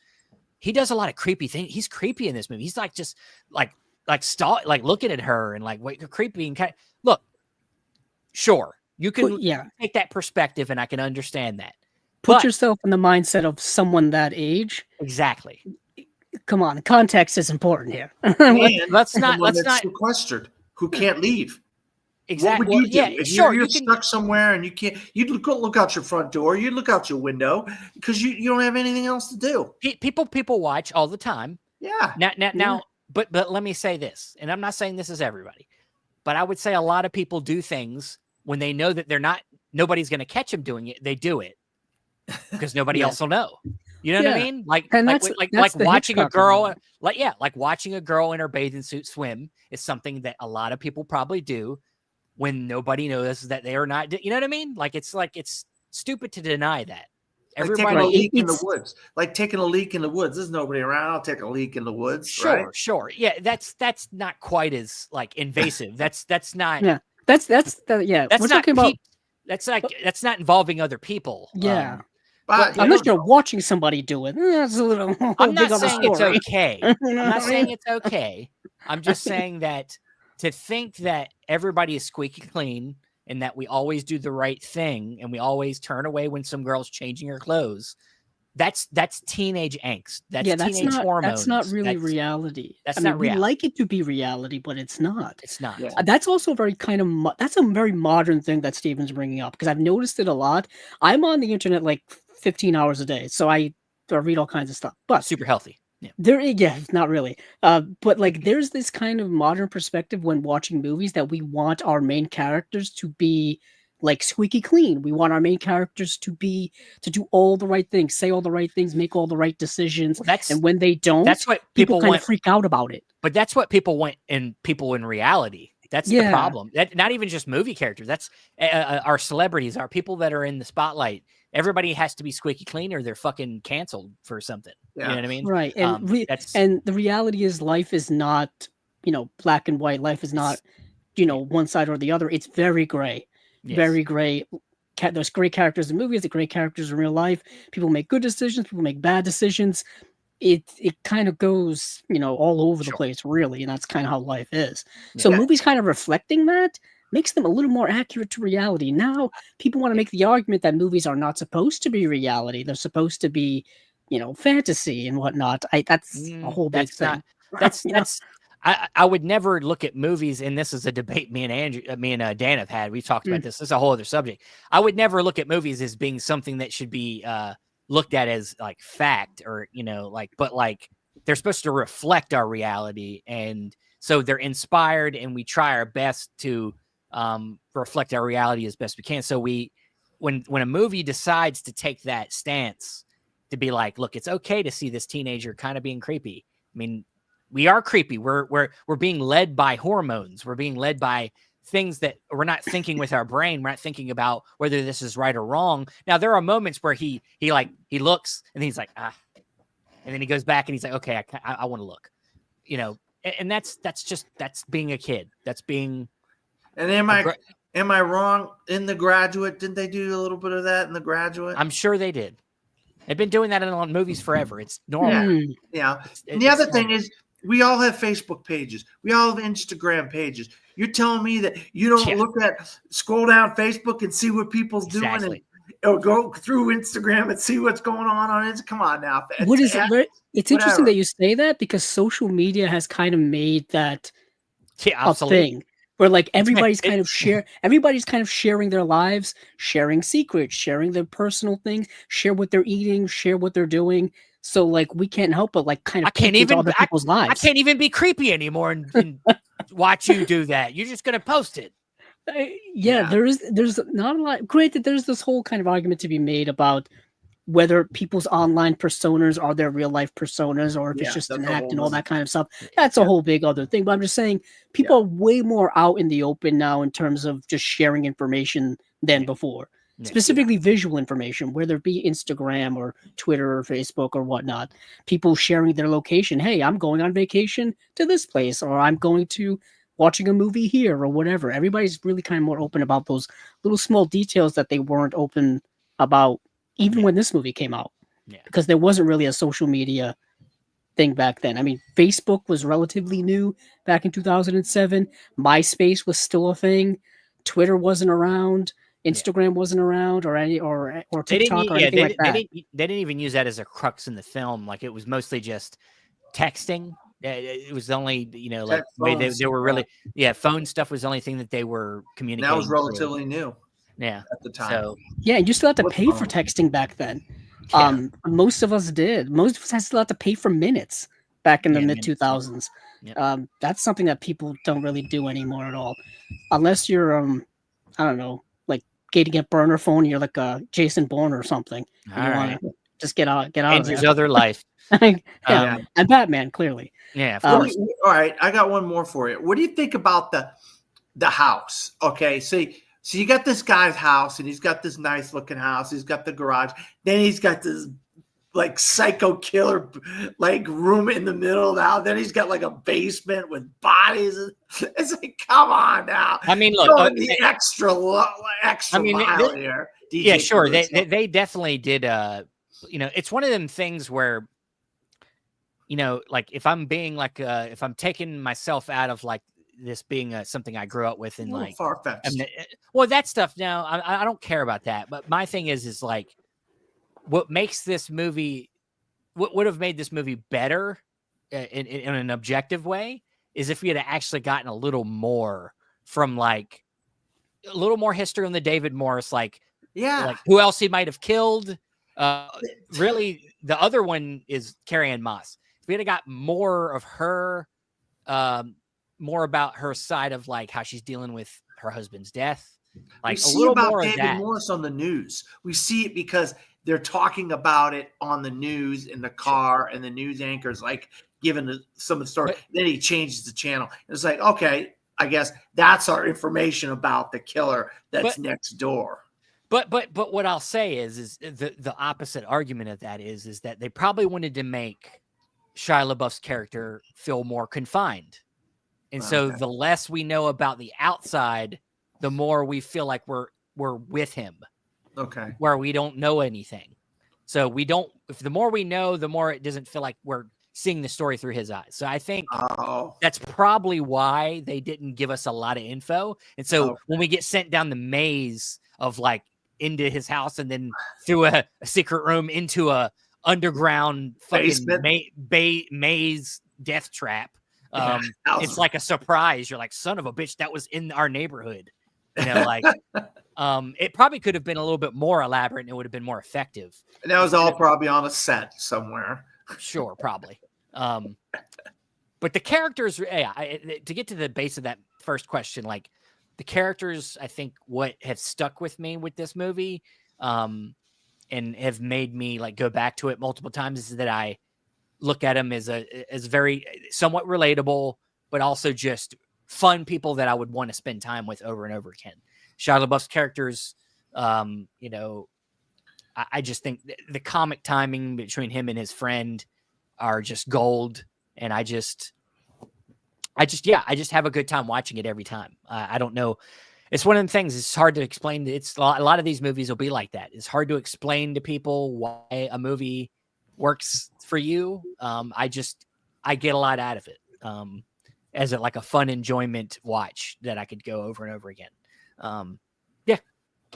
Speaker 1: he does a lot of creepy things. He's creepy in this movie. He's like just like looking at her and like creepy and kind of, look. Sure, you can take that perspective, and I can understand that.
Speaker 3: put
Speaker 1: But
Speaker 3: yourself in the mindset of someone that age.
Speaker 1: exactly.
Speaker 3: Come on, context is important here.
Speaker 2: And
Speaker 1: Let's not.
Speaker 2: someone
Speaker 1: Let's
Speaker 2: that's
Speaker 1: not.
Speaker 2: sequestered who can't leave. What
Speaker 1: Exact.
Speaker 2: would
Speaker 1: Well,
Speaker 2: you
Speaker 1: yeah,
Speaker 2: do if
Speaker 1: sure.
Speaker 2: you're
Speaker 1: You can.
Speaker 2: stuck somewhere and you can't? You'd look out your front door. You'd look out your window because you don't have anything else to do.
Speaker 1: People watch all the time.
Speaker 2: Yeah.
Speaker 1: Now. But let me say this, and I'm not saying this is everybody, but I would say a lot of people do things when they know that nobody's going to catch them doing it. They do it because nobody
Speaker 3: Yeah.
Speaker 1: else will know. You know what I
Speaker 3: Yeah.
Speaker 1: mean?
Speaker 3: And
Speaker 1: Like
Speaker 3: that's the
Speaker 1: watching a
Speaker 3: Hitchcock
Speaker 1: girl,
Speaker 3: example.
Speaker 1: like watching a girl in her bathing suit swim is something that a lot of people probably do when nobody knows that they are not. You know what I mean? Like it's stupid to deny that.
Speaker 2: Like taking a
Speaker 3: Right.
Speaker 2: leak in the
Speaker 3: It's
Speaker 2: woods. Like taking a leak in the woods. There's nobody around. I'll take a leak in the woods. Right.
Speaker 1: Sure. Yeah, that's not quite as like invasive. That's not
Speaker 3: yeah. Yeah.
Speaker 1: that's
Speaker 3: We're
Speaker 1: not
Speaker 3: talking about
Speaker 1: that's not involving other people.
Speaker 3: yeah.
Speaker 2: But you
Speaker 3: Unless
Speaker 2: don't
Speaker 3: you're
Speaker 2: know.
Speaker 3: watching somebody do it, that's a little
Speaker 1: I'm
Speaker 3: big
Speaker 1: not
Speaker 3: of a
Speaker 1: saying it's
Speaker 3: story.
Speaker 1: okay.
Speaker 3: You know
Speaker 1: I'm not
Speaker 3: what I
Speaker 1: saying
Speaker 3: mean?
Speaker 1: it's okay. I'm just saying that to think that everybody is squeaky clean and that we always do the right thing and we always turn away when some girl's changing her clothes, that's teenage angst. That's
Speaker 3: Yeah,
Speaker 1: teenage
Speaker 3: that's not
Speaker 1: hormones.
Speaker 3: really reality.
Speaker 1: That's
Speaker 3: I mean,
Speaker 1: not
Speaker 3: we
Speaker 1: reality.
Speaker 3: like it to be reality, but it's not.
Speaker 1: It's not.
Speaker 2: Yeah.
Speaker 3: That's also very kind of that's a very modern thing that Steven's bringing up because I've noticed it a lot. I'm on the internet like 15 hours a day, so I read all kinds of stuff. But
Speaker 1: Super healthy. Yeah.
Speaker 3: yeah, not really. But like, there's this kind of modern perspective when watching movies that we want our main characters to be like squeaky clean. We want our main characters to do all the right things, say all the right things, make all the right decisions.
Speaker 1: Well,
Speaker 3: And when they don't,
Speaker 1: that's what
Speaker 3: people
Speaker 1: people
Speaker 3: kind
Speaker 1: want.
Speaker 3: of freak out about it.
Speaker 1: But that's what people want in people in reality. That's the
Speaker 3: Yeah.
Speaker 1: problem. That not even just movie characters. That's our celebrities, our people that are in the spotlight. Everybody has to be squeaky clean or they're fucking canceled for something. You know
Speaker 2: Yeah.
Speaker 1: what I mean?
Speaker 3: Right. And
Speaker 1: That's
Speaker 3: and the reality is life is not, black and white. Life is not, one side or the other. It's very gray.
Speaker 1: yes.
Speaker 3: Very gray. There's great characters in movies, there's great characters in real life. People make good decisions, people make bad decisions. It kind of goes, all over the
Speaker 1: Sure.
Speaker 3: place, really, and that's kind of how life is.
Speaker 1: Yeah.
Speaker 3: So movies kind of reflecting that makes them a little more accurate to reality. Now, people want to make the argument that movies are not supposed to be reality; they're supposed to be, fantasy and whatnot. That's a whole big
Speaker 1: That's
Speaker 3: thing.
Speaker 1: not.
Speaker 3: You know?
Speaker 1: That's. I would never look at movies, and this is a debate me and Dan have had. We've talked about this. This is a whole other subject. I would never look at movies as being something that should be looked at as like fact or but like they're supposed to reflect our reality, and so they're inspired, and we try our best to reflect our reality as best we can. So when a movie decides to take that stance to be like, look, it's okay to see this teenager kind of being creepy. I mean, we are creepy. We're being led by hormones. We're being led by things that we're not thinking with our brain. We're not thinking about whether this is right or wrong. Now, there are moments where he looks and he's like, and then he goes back and he's like, okay, I want to look, and that's being a kid. That's being.
Speaker 2: And am I wrong? In The Graduate, didn't they do a little bit of that in The Graduate?
Speaker 1: I'm sure they did. They've been doing that in movies forever. It's normal.
Speaker 2: Yeah. And the other thing is, we all have Facebook pages. We all have Instagram pages. You're telling me that you don't scroll down Facebook and see what people's doing, or go through Instagram and see what's going on it? Come on now.
Speaker 3: It's interesting that you say that because social media has kind of made that a thing where like everybody's kind of sharing their lives, sharing secrets, sharing their personal things, share what they're eating, share what they're doing. So like we can't help but like kind of peek into other people's lives.
Speaker 1: I can't even be creepy anymore and watch you do that. You're just gonna post it.
Speaker 3: There's not a lot. Granted, there's this whole kind of argument to be made about whether people's online personas are their real life personas or if it's just an act and all that kind of stuff. That's a whole big other thing. But I'm just saying people are way more out in the open now in terms of just sharing information than before. Specifically visual information, whether it be Instagram or Twitter or Facebook or whatnot. People sharing their location. Hey, I'm going on vacation to this place, or I'm going to watching a movie here or whatever. Everybody's really kind of more open about those little small details that they weren't open about even when this movie came out, because there wasn't really a social media thing back then. I mean, Facebook was relatively new back in 2007. MySpace was still a thing. Twitter wasn't around. Instagram wasn't around, or or
Speaker 1: They didn't.
Speaker 3: TikTok or
Speaker 1: Yeah,
Speaker 3: anything like that.
Speaker 1: they didn't even use that as a crux in the film. Like it was mostly just texting. It was the only like
Speaker 2: Text,
Speaker 1: way
Speaker 2: phones,
Speaker 1: they were really phone stuff was the only thing that they were communicating.
Speaker 2: that was
Speaker 1: through.
Speaker 2: relatively new
Speaker 1: Yeah.
Speaker 2: at the time.
Speaker 1: So
Speaker 3: Yeah, you still have to
Speaker 2: Flip
Speaker 3: pay for
Speaker 2: phone.
Speaker 3: texting back then.
Speaker 1: Yeah.
Speaker 3: Most of us did. Most of us had still had to pay for minutes back in the
Speaker 1: Yeah,
Speaker 3: mid
Speaker 1: minutes.
Speaker 3: 2000s.
Speaker 1: Yep.
Speaker 3: That's something that people don't really do anymore at all, unless you're I don't know, like getting a burner phone. You're like a Jason Bourne or something, and
Speaker 1: All
Speaker 3: you
Speaker 1: right.
Speaker 3: want to just get out of
Speaker 1: Andrew's
Speaker 3: there.
Speaker 1: other life.
Speaker 3: Yeah,
Speaker 2: Yeah.
Speaker 3: and Batman clearly.
Speaker 1: Yeah, of
Speaker 2: What do
Speaker 1: course.
Speaker 2: all right, I got one more for you. What do you think about the house? Okay, so you got this guy's house, and he's got this nice looking house. He's got the garage. Then he's got this like psycho killer like room in the middle of the house. Then he's got like a basement with bodies. It's like, come on now.
Speaker 1: I mean, look,
Speaker 2: going the extra mile here. DJ
Speaker 1: Yeah, sure.
Speaker 2: Caruso.
Speaker 1: They definitely did. It's one of them things where, like if I'm being like, if I'm taking myself out of like this being something I grew up with and like
Speaker 2: far-fetched.
Speaker 1: well, that stuff now, I don't care about that. But my thing is like, what makes this movie, what would have made this movie better in an objective way is if we had actually gotten a little more from like a little more history on the David Morris, like who else he might have killed. Really, the other one is Carrie Ann Moss. If we had got more of her, more about her side of like how she's dealing with her husband's death, like
Speaker 2: we
Speaker 1: a
Speaker 2: see
Speaker 1: little
Speaker 2: about
Speaker 1: more
Speaker 2: David
Speaker 1: of that.
Speaker 2: Morris on the news. We see it because they're talking about it on the news in the car, and the news anchor's like giving some of the story. Then he changes the channel. It's like, okay, I guess that's our information about the killer that's next door.
Speaker 1: But what I'll say is the opposite argument of that is that they probably wanted to make Shia LaBeouf's character feel more confined. And so the less we know about the outside, the more we feel like we're with him.
Speaker 2: Okay.
Speaker 1: Where we don't know anything. So if the more we know, the more it doesn't feel like we're seeing the story through his eyes. So I think that's probably why they didn't give us a lot of info. And so when we get sent down the maze of like into his house and then through a secret room into a underground fucking maze death trap, it's like a surprise. You're like, son of a bitch, that was in our neighborhood. Like it probably could have been a little bit more elaborate and it would have been more effective.
Speaker 2: And that was all probably on a set somewhere.
Speaker 1: Sure, probably. But the characters, to get to the base of that first question, like the characters, I think what have stuck with me with this movie, and have made me like go back to it multiple times is that I look at them as very somewhat relatable, but also just fun people that I would want to spend time with over and over again. Shia LaBeouf's characters, I just think the comic timing between him and his friend are just gold. And I just have a good time watching it every time. I don't know. It's one of the things. It's hard to explain. It's a lot of these movies will be like that. It's hard to explain to people why a movie works for you. I get a lot out of it. As like a fun enjoyment watch that I could go over and over again.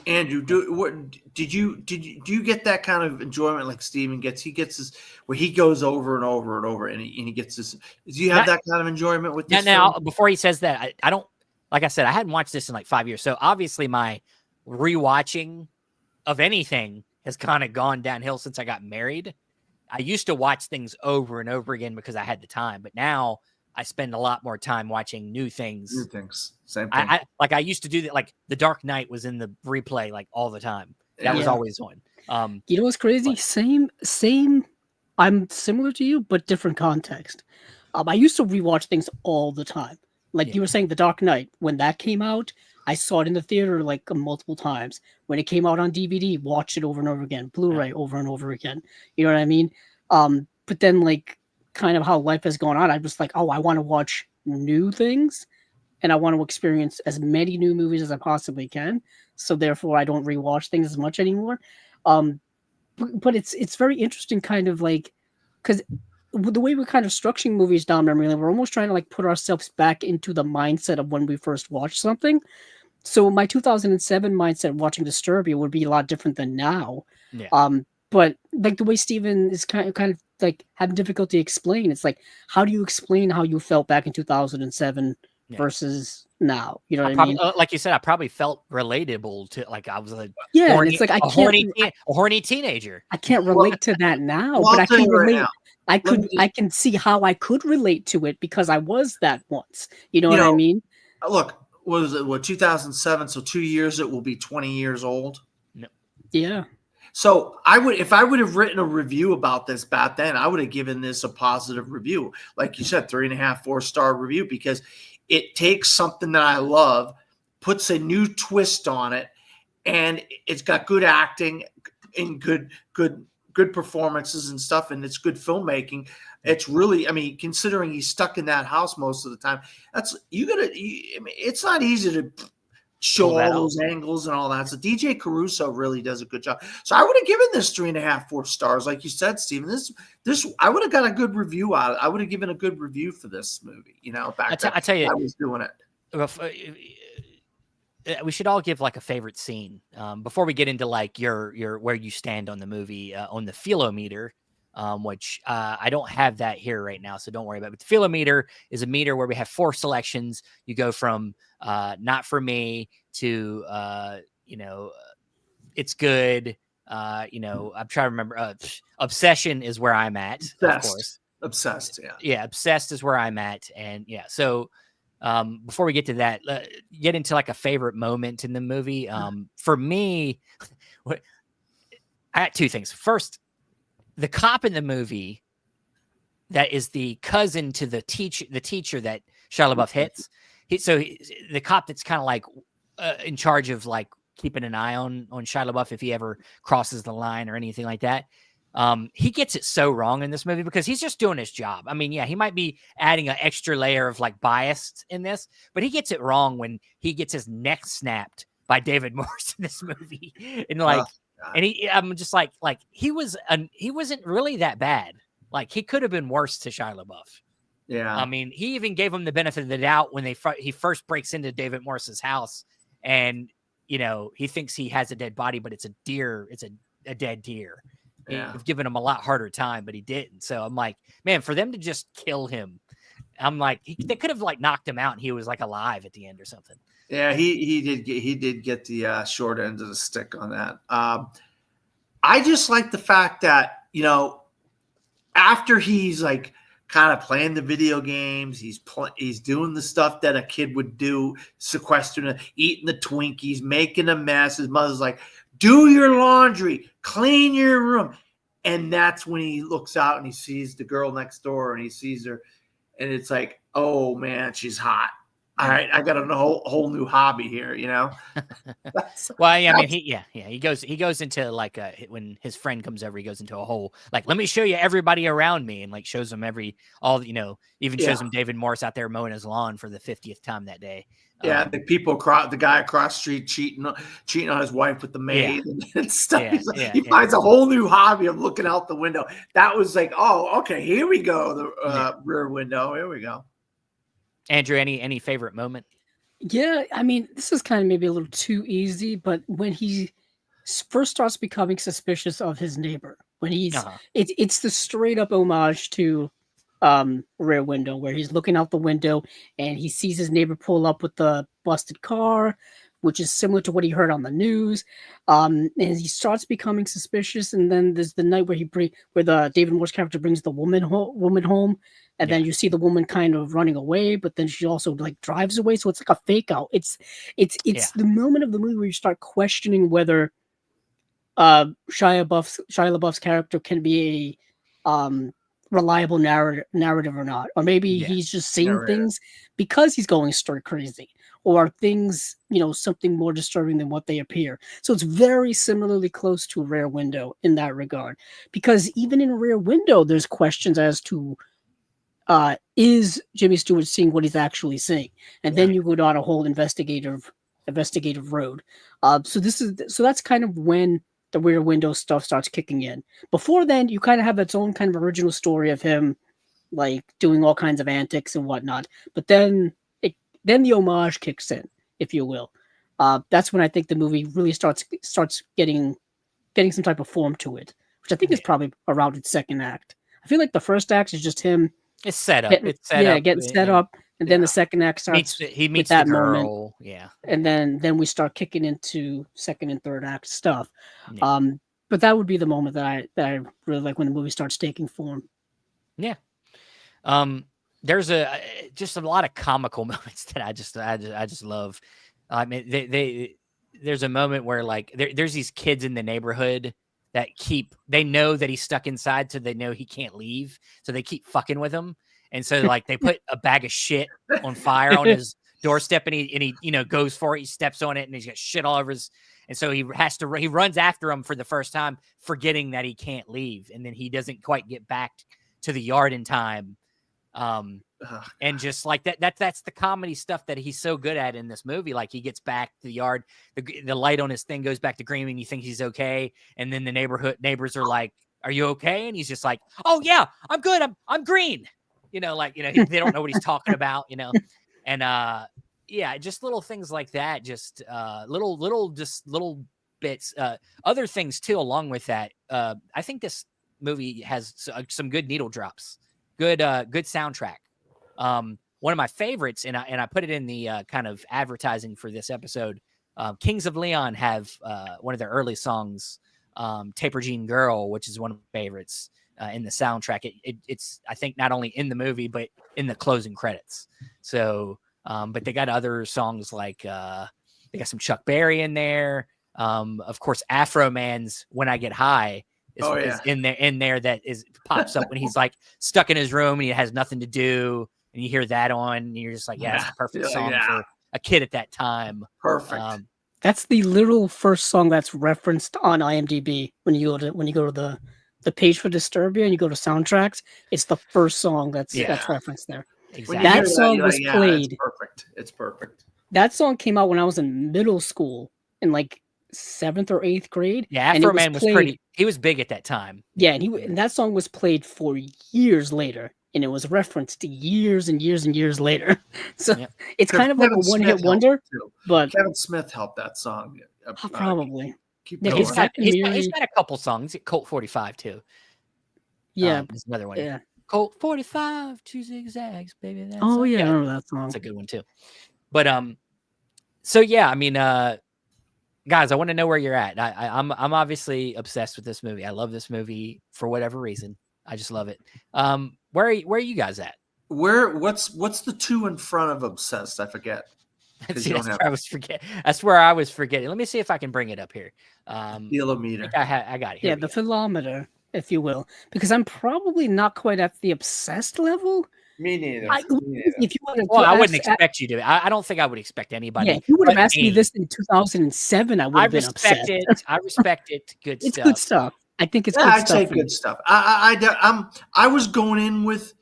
Speaker 2: Andrew, do you get that kind of enjoyment like Steven gets? He gets this where he goes over and over and over and he gets this. Do you have that kind of enjoyment with this?
Speaker 1: Now, before he says that, I don't, like I said, I hadn't watched this in like 5 years. So obviously my rewatching of anything has kind of gone downhill since I got married. I used to watch things over and over again because I had the time, but now I spend a lot more time watching new things.
Speaker 2: Same thing.
Speaker 1: I used to do that. Like The Dark Knight was in the replay like all the time. That was always on.
Speaker 3: You know what's crazy? Same. I'm similar to you, but different context. I used to rewatch things all the time. Like you were saying, The Dark Knight, when that came out, I saw it in the theater like multiple times. When it came out on DVD, watched it over and over again. Blu-ray over and over again. You know what I mean? But then like kind of how life has gone on, I'm just like, oh, I want to watch new things and I want to experience as many new movies as I possibly can. So therefore I don't rewatch things as much anymore. But it's very interesting kind of like, because the way we're kind of structuring movies down memory lane, we're almost trying to like put ourselves back into the mindset of when we first watched something. So my 2007 mindset watching Disturbia would be a lot different than now.
Speaker 1: Yeah.
Speaker 3: But like the way Steven is kind of like having difficulty explaining, it's like, how do you explain how you felt back in 2007
Speaker 1: Yeah.
Speaker 3: versus now? You know what I
Speaker 1: probably,
Speaker 3: mean?
Speaker 1: like you said, I probably felt relatable to, like, I was a
Speaker 3: Yeah, and
Speaker 1: horny,
Speaker 3: it's like
Speaker 1: a horny teenager.
Speaker 3: I can't
Speaker 2: Well,
Speaker 3: relate to that now,
Speaker 2: well,
Speaker 3: but
Speaker 2: I'll
Speaker 3: I
Speaker 2: tell
Speaker 3: can
Speaker 2: you right
Speaker 3: relate.
Speaker 2: now.
Speaker 3: I can see how I could relate to it because I was that once. You know
Speaker 2: You
Speaker 3: what I
Speaker 2: know,
Speaker 3: mean?
Speaker 2: look, what was it? What 2007? So 2 years, it will be 20 years old.
Speaker 1: No.
Speaker 3: Yeah.
Speaker 2: So if I would have written a review about this back then, I would have given this a positive review, like you said, 3.5, 4-star review, because it takes something that I love, puts a new twist on it, and it's got good acting and good performances and stuff, and it's good filmmaking. It's really, I mean, considering he's stuck in that house most of the time, that's I mean, it's not easy to show all those angles and all that. So DJ Caruso really does a good job. So I would have given this 3.5, 4 stars, like you said, Steven. This I would have got a good review out of it. I would have given a good review for this movie. You know, back then
Speaker 1: I tell you,
Speaker 2: I was doing it.
Speaker 1: We should all give like a favorite scene before we get into like your where you stand on the movie on the philometer, which I don't have that here right now, so don't worry about it. But the philometer is a meter where we have 4 selections. You go from not for me to it's good. I'm trying to remember. Obsession is where I'm at, of course.
Speaker 2: Obsessed,
Speaker 1: obsessed is where I'm at, and so. Before we get to that, get into like a favorite moment in the movie. For me, I got 2 things. First, the cop in the movie that is the cousin to the teacher that Shia LaBeouf hits. The cop that's kind of like in charge of like keeping an eye on Shia LaBeouf if he ever crosses the line or anything like that. He gets it so wrong in this movie because he's just doing his job. I mean, yeah, he might be adding an extra layer of like bias in this, but he gets it wrong when he gets his neck snapped by David Morse in this movie. And like, I'm just like he wasn't really that bad. Like he could have been worse to Shia LaBeouf.
Speaker 2: Yeah.
Speaker 1: I mean, he even gave him the benefit of the doubt when he first breaks into David Morse's house and, he thinks he has a dead body, but it's a deer. It's a dead deer.
Speaker 2: Yeah.
Speaker 1: He've given him a lot harder time, but he didn't. So I'm like, man, for them to just kill him, I'm like, they could have like knocked him out and he was like alive at the end or something.
Speaker 2: Yeah, he did get the short end of the stick on that. I just like the fact that, after he's like kind of playing the video games, he's doing the stuff that a kid would do, sequestering, eating the Twinkies, making a mess. His mother's like, do your laundry, clean your room. And that's when he looks out and he sees the girl next door and he sees her. And it's like, oh, man, she's hot. All right, I got a whole new hobby here,
Speaker 1: Well, yeah, I mean, he goes into like when his friend comes over, he goes into a whole like, let me show you everybody around me, and like shows him even shows him David Morse out there mowing his lawn for the 50th time that day.
Speaker 2: Yeah, the guy across the street cheating on his wife with the maid and stuff. He finds a whole new hobby of looking out the window. That was like, oh, okay, here we go, the rear window. Here we go.
Speaker 1: Andrew, any favorite moment?
Speaker 3: Yeah, I mean, this is kind of maybe a little too easy, but when he first starts becoming suspicious of his neighbor, when it's the straight up homage to Rear Window, where he's looking out the window and he sees his neighbor pull up with the busted car, which is similar to what he heard on the news. And he starts becoming suspicious, and then there's the night where the David Morse character brings the woman home. And then you see the woman kind of running away, but then she also like drives away. So it's like a fake out. It's the moment of the movie where you start questioning whether Shia LaBeouf's character can be a reliable narrative or not. Or maybe he's just saying things because he's going stir crazy, or things, something more disturbing than what they appear. So it's very similarly close to Rear Window in that regard. Because even in Rear Window, there's questions as to is Jimmy Stewart seeing what he's actually seeing? And then you go down a whole investigative road. So that's kind of when the Rear Window stuff starts kicking in. Before then, you kind of have its own kind of original story of him like doing all kinds of antics and whatnot. But then the homage kicks in, if you will. That's when I think the movie really starts getting some type of form to it, which I think is probably around its second act. I feel like the first act is just him
Speaker 1: It's set up.
Speaker 3: getting,
Speaker 1: It's set up.
Speaker 3: getting set up, and then the second act starts
Speaker 1: He
Speaker 3: with
Speaker 1: meets
Speaker 3: that
Speaker 1: the
Speaker 3: moment,
Speaker 1: girl. Yeah.
Speaker 3: and then we start kicking into second and third act stuff.
Speaker 1: Yeah.
Speaker 3: But that would be the moment that I really like, when the movie starts taking form.
Speaker 1: Yeah. There's just a lot of comical moments that I just love. I mean, there's a moment where like there's these kids in the neighborhood that they know that he's stuck inside, so they know he can't leave, so they keep fucking with him, and so like they put a bag of shit on fire on his doorstep, and he goes for it, he steps on it, and he's got shit all over his, and so he runs after him for the first time, forgetting that he can't leave, and then he doesn't quite get back to the yard in time. And just like that's the comedy stuff that he's so good at in this movie. Like he gets back to the yard, the light on his thing goes back to green, and you think he's okay, and then the neighbors are like, "Are you okay?" And he's just like, "Oh yeah, I'm good. I'm green." They don't know what he's talking about. And yeah, just little things like that. Just little bits. Other things too, along with that. I think this movie has some good needle drops. Good soundtrack. One of my favorites, and I put it in the kind of advertising for this episode. Kings of Leon have one of their early songs, "Taper Jean Girl," which is one of my favorites in the soundtrack. It's I think not only in the movie but in the closing credits. So, but they got other songs like they got some Chuck Berry in there. Of course, Afro Man's "When I Get High" is in there. That pops up when he's like stuck in his room and he has nothing to do, and you hear that on, and you're just like, yeah, that's a perfect song for a kid at that time.
Speaker 2: Perfect.
Speaker 3: That's the literal first song that's referenced on IMDb. When you go to the page for Disturbia and you go to soundtracks, it's the first song that's referenced there.
Speaker 1: Exactly.
Speaker 3: That song was played.
Speaker 2: It's perfect. It's perfect.
Speaker 3: That song came out when I was in middle school, in like 7th or 8th grade.
Speaker 1: Yeah, Afro Man was pretty. He was big at that time.
Speaker 3: Yeah, and that song was played for years later, and it was referenced years and years and years later. So it's kind of like a one-hit wonder. But
Speaker 2: Kevin Smith helped that song.
Speaker 3: Probably.
Speaker 1: He's got a couple songs. Colt 45 too.
Speaker 3: Yeah,
Speaker 1: there's another one.
Speaker 3: Yeah,
Speaker 1: Colt 45, 2 zigzags, baby.
Speaker 3: I remember that song.
Speaker 1: That's a good one too. But so yeah, I mean, guys, I want to know where you're at. I'm obviously obsessed with this movie. I love this movie for whatever reason. I just love it. Where are you guys at?
Speaker 2: What's the 2 in front of obsessed? I forget.
Speaker 1: That's where I was forgetting. Let me see if I can bring it up here.
Speaker 2: Philometer.
Speaker 1: I got it. Here
Speaker 3: the philometer, if you will, because I'm probably not quite at the obsessed level.
Speaker 2: Me neither.
Speaker 3: If you want
Speaker 1: to, I wouldn't expect you to. I don't think I would expect anybody.
Speaker 3: Yeah, if you would have asked me this in 2007, I would have been upset.
Speaker 1: I respect it. Good stuff.
Speaker 3: It's good stuff. I think it's good
Speaker 2: I'd
Speaker 3: stuff.
Speaker 2: say good stuff. I was going in with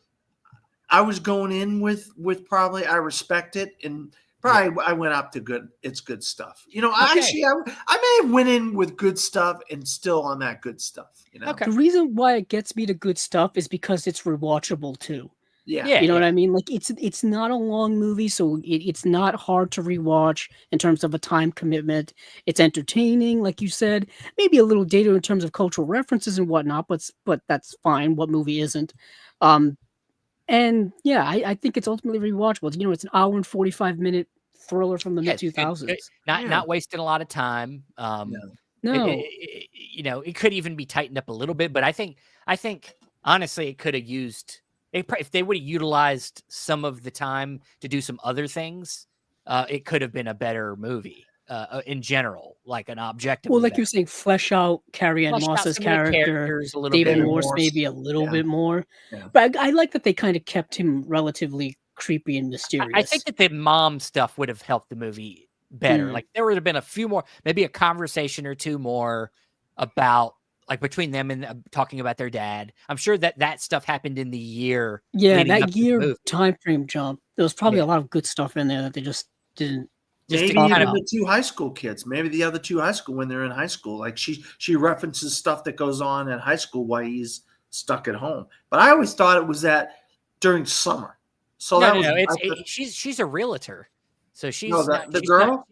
Speaker 2: probably I respect it, and probably I went up to good. It's good stuff. Actually, I may have went in with good stuff and still on that good stuff.
Speaker 3: The reason why it gets me to good stuff is because it's rewatchable too.
Speaker 2: Yeah.
Speaker 3: You know what I mean? Like it's not a long movie, so it's not hard to rewatch in terms of a time commitment. It's entertaining, like you said, maybe a little dated in terms of cultural references and whatnot, but that's fine. What movie isn't? And yeah, I think it's ultimately rewatchable. It's an hour and 45-minute thriller from the mid 2000s.
Speaker 1: Not wasting a lot of time.
Speaker 3: No.
Speaker 1: It could even be tightened up a little bit, but I think honestly it could have used. If they would have utilized some of the time to do some other things, it could have been a better movie in general, like an objective.
Speaker 3: Well, like you're saying, flesh out Carrie-Anne Moss's character, David Morse maybe a little bit more. Yeah. But I like that they kind of kept him relatively creepy and mysterious.
Speaker 1: I think that the mom stuff would have helped the movie better. Like there would have been a few more, maybe a conversation or two more about. Like between them and talking about their dad. I'm sure that stuff happened in the year.
Speaker 3: Yeah, that year time frame jump. There was probably a lot of good stuff in there that they just didn't.
Speaker 2: Maybe even the 2 high school kids. Maybe the other 2 high school when they're in high school. Like she references stuff that goes on at high school while he's stuck at home. But I always thought it was during summer. So
Speaker 1: no. She's a realtor. So she's
Speaker 2: the girl.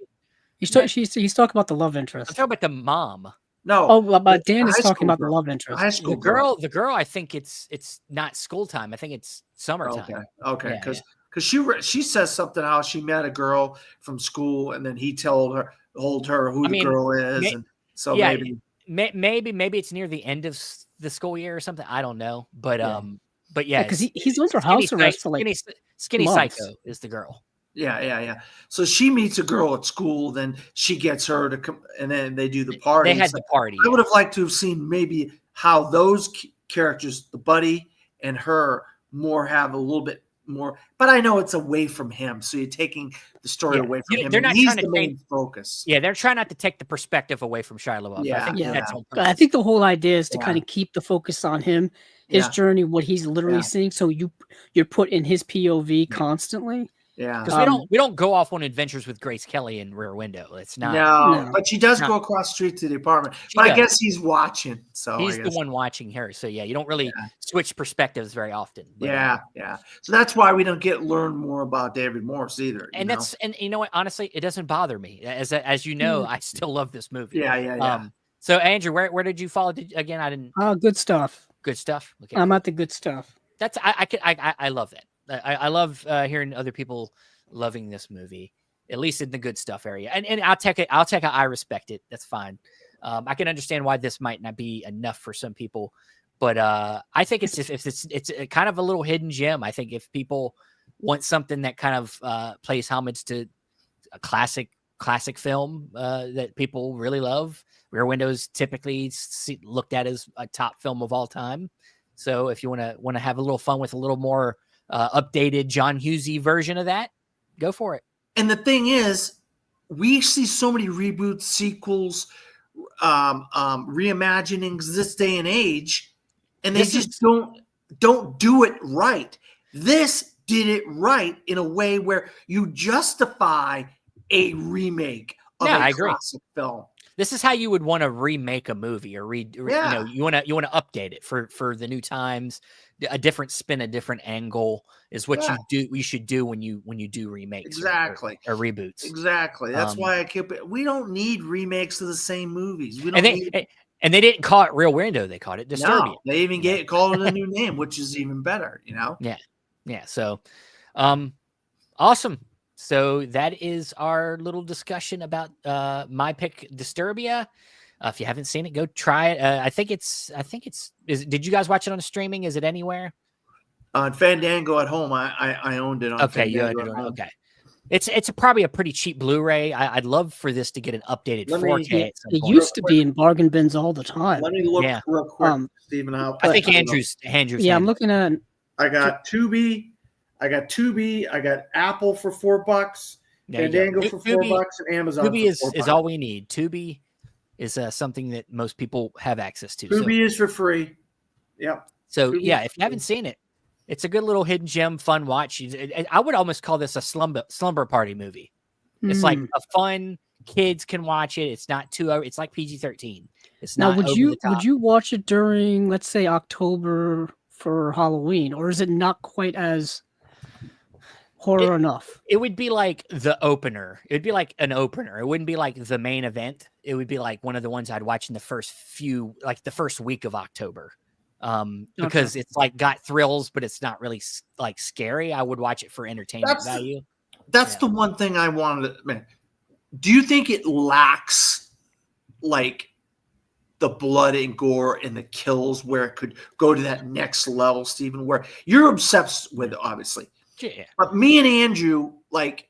Speaker 3: He's talking about the love
Speaker 1: I'm
Speaker 3: interest.
Speaker 1: talking about the mom.
Speaker 2: No.
Speaker 3: Oh, but Dan
Speaker 2: the
Speaker 3: is
Speaker 2: high
Speaker 3: talking
Speaker 2: school
Speaker 3: about the
Speaker 2: girl.
Speaker 3: love
Speaker 2: The
Speaker 3: interest.
Speaker 2: high school girl.
Speaker 1: The girl, I think it's not school time. I think it's summertime.
Speaker 2: Okay.
Speaker 1: Yeah,
Speaker 2: Because she says something how she met a girl from school, and then he told her who
Speaker 1: I
Speaker 2: the
Speaker 1: mean,
Speaker 2: girl is,
Speaker 1: may-
Speaker 2: and so
Speaker 1: yeah,
Speaker 2: maybe
Speaker 1: it's near the end of the school year or something. I don't know, but
Speaker 2: Yeah.
Speaker 1: but
Speaker 3: Yeah,
Speaker 1: yeah,
Speaker 3: because he's under house arrest for like
Speaker 1: skinny
Speaker 3: months.
Speaker 1: psycho is the girl.
Speaker 2: Yeah. So she meets a girl at school, then she gets her to come, and then they do the party.
Speaker 1: They had
Speaker 2: So
Speaker 1: the party.
Speaker 2: I would have liked to have seen maybe how those characters, the buddy and her, more have a little bit more. But I know it's away from him, so you're taking the story away from him.
Speaker 1: They're
Speaker 2: And
Speaker 1: not
Speaker 2: he's
Speaker 1: trying to
Speaker 2: the main
Speaker 1: change.
Speaker 2: focus.
Speaker 1: Yeah, they're trying not to take the perspective away from Shia LaBeouf. I think
Speaker 3: Yeah.
Speaker 1: that's on
Speaker 3: I
Speaker 1: purpose.
Speaker 3: think the whole idea is to
Speaker 2: Yeah.
Speaker 3: kind of keep the focus on him, his journey, what he's literally seeing. So you're put in his POV constantly.
Speaker 2: Yeah.
Speaker 1: Because we don't go off on adventures with Grace Kelly in Rear Window. It's not.
Speaker 2: No, but she does go across the street to the apartment. But I guess he's watching. So
Speaker 1: he's the one watching her. So yeah, you don't really switch perspectives very often. But,
Speaker 2: yeah. So that's why we don't learn more about David Morse either.
Speaker 1: And you know what? Honestly, it doesn't bother me. As you know, I still love this movie.
Speaker 2: Yeah.
Speaker 1: So Andrew, where did you follow? Again, I didn't.
Speaker 3: Good stuff.
Speaker 1: Good stuff. Okay,
Speaker 3: I'm at the good stuff.
Speaker 1: That's I love that. I love hearing other people loving this movie, at least in the good stuff area. And I'll take it. I respect it. That's fine. I can understand why this might not be enough for some people, but I think it's a kind of a little hidden gem. I think if people want something that kind of plays homage to a classic film that people really love, Rear Window is typically looked at as a top film of all time. So if you want to have a little fun with a little more updated John Hughesy version of that, go for it.
Speaker 2: And the thing is, we see so many reboots, sequels, reimaginings this day and age, and they don't do it right. This did it right in a way where you justify a remake of a classic film.
Speaker 1: This is how you would want to remake a movie or you want to update it for the new times, a different spin, a different angle is what you should do when you do remakes or reboots.
Speaker 2: Exactly. That's why we don't need remakes of the same movies. We don't
Speaker 1: and they didn't call it Rear Window, they called it Disturbia.
Speaker 2: No, they even called it a new name, which is even better,
Speaker 1: Yeah. So awesome. So that is our little discussion about my pick, Disturbia. If you haven't seen it, go try it. I think it's. Did you guys watch it on streaming? Is it anywhere?
Speaker 2: On Fandango at home, I owned it on.
Speaker 1: Okay, you owned it. Okay, it's probably a pretty cheap Blu-ray. I'd love for this to get an updated 4K.
Speaker 3: It used to be in bargain bins all the time.
Speaker 2: Let me look real quick, Stephen.
Speaker 1: I think Andrew's.
Speaker 3: Yeah, I'm looking at.
Speaker 2: I got Tubi. I got Apple for $4, Fandango for $4, and Amazon.
Speaker 1: Tubi is all we need. Tubi is something that most people have access to.
Speaker 2: Tubi is for free. Yep.
Speaker 1: So if you haven't seen it, it's a good little hidden gem, fun watch. I would almost call this a slumber party movie. It's like a fun, kids can watch it. It's not it's like PG-13. It's not.
Speaker 3: Now, would you watch it during, let's say, October for Halloween, or is it not quite as horror enough?
Speaker 1: It would be like the opener. It would be like an opener. It wouldn't be like the main event. It would be like one of the ones I'd watch in the first week of October. Because it's like got thrills, but it's not really like scary. I would watch it for entertainment value.
Speaker 2: That's the one thing I wanted to. Do you think it lacks like the blood and gore and the kills where it could go to that next level, Stephen, where you're obsessed with it, obviously?
Speaker 1: Yeah.
Speaker 2: But me and Andrew, like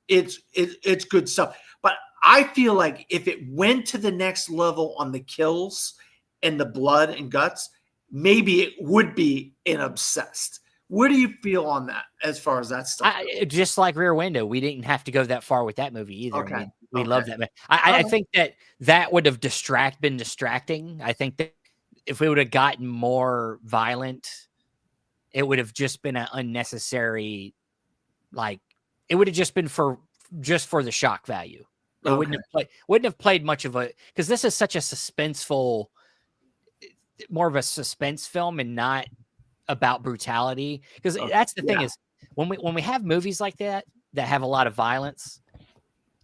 Speaker 2: it's good stuff. But I feel like if it went to the next level on the kills and the blood and guts, maybe it would be an obsessed. Where do you feel on that as far as that stuff?
Speaker 1: Just like Rear Window, we didn't have to go that far with that movie either.
Speaker 2: Okay.
Speaker 1: We love that movie. I think that would have been distracting. I think that if we would have gotten more violent, it would have just been an unnecessary, like it would have just been for the shock value. It wouldn't have played much of a, because this is such a suspenseful, more of a suspense film and not about brutality. Because that's the thing is when we have movies like that have a lot of violence,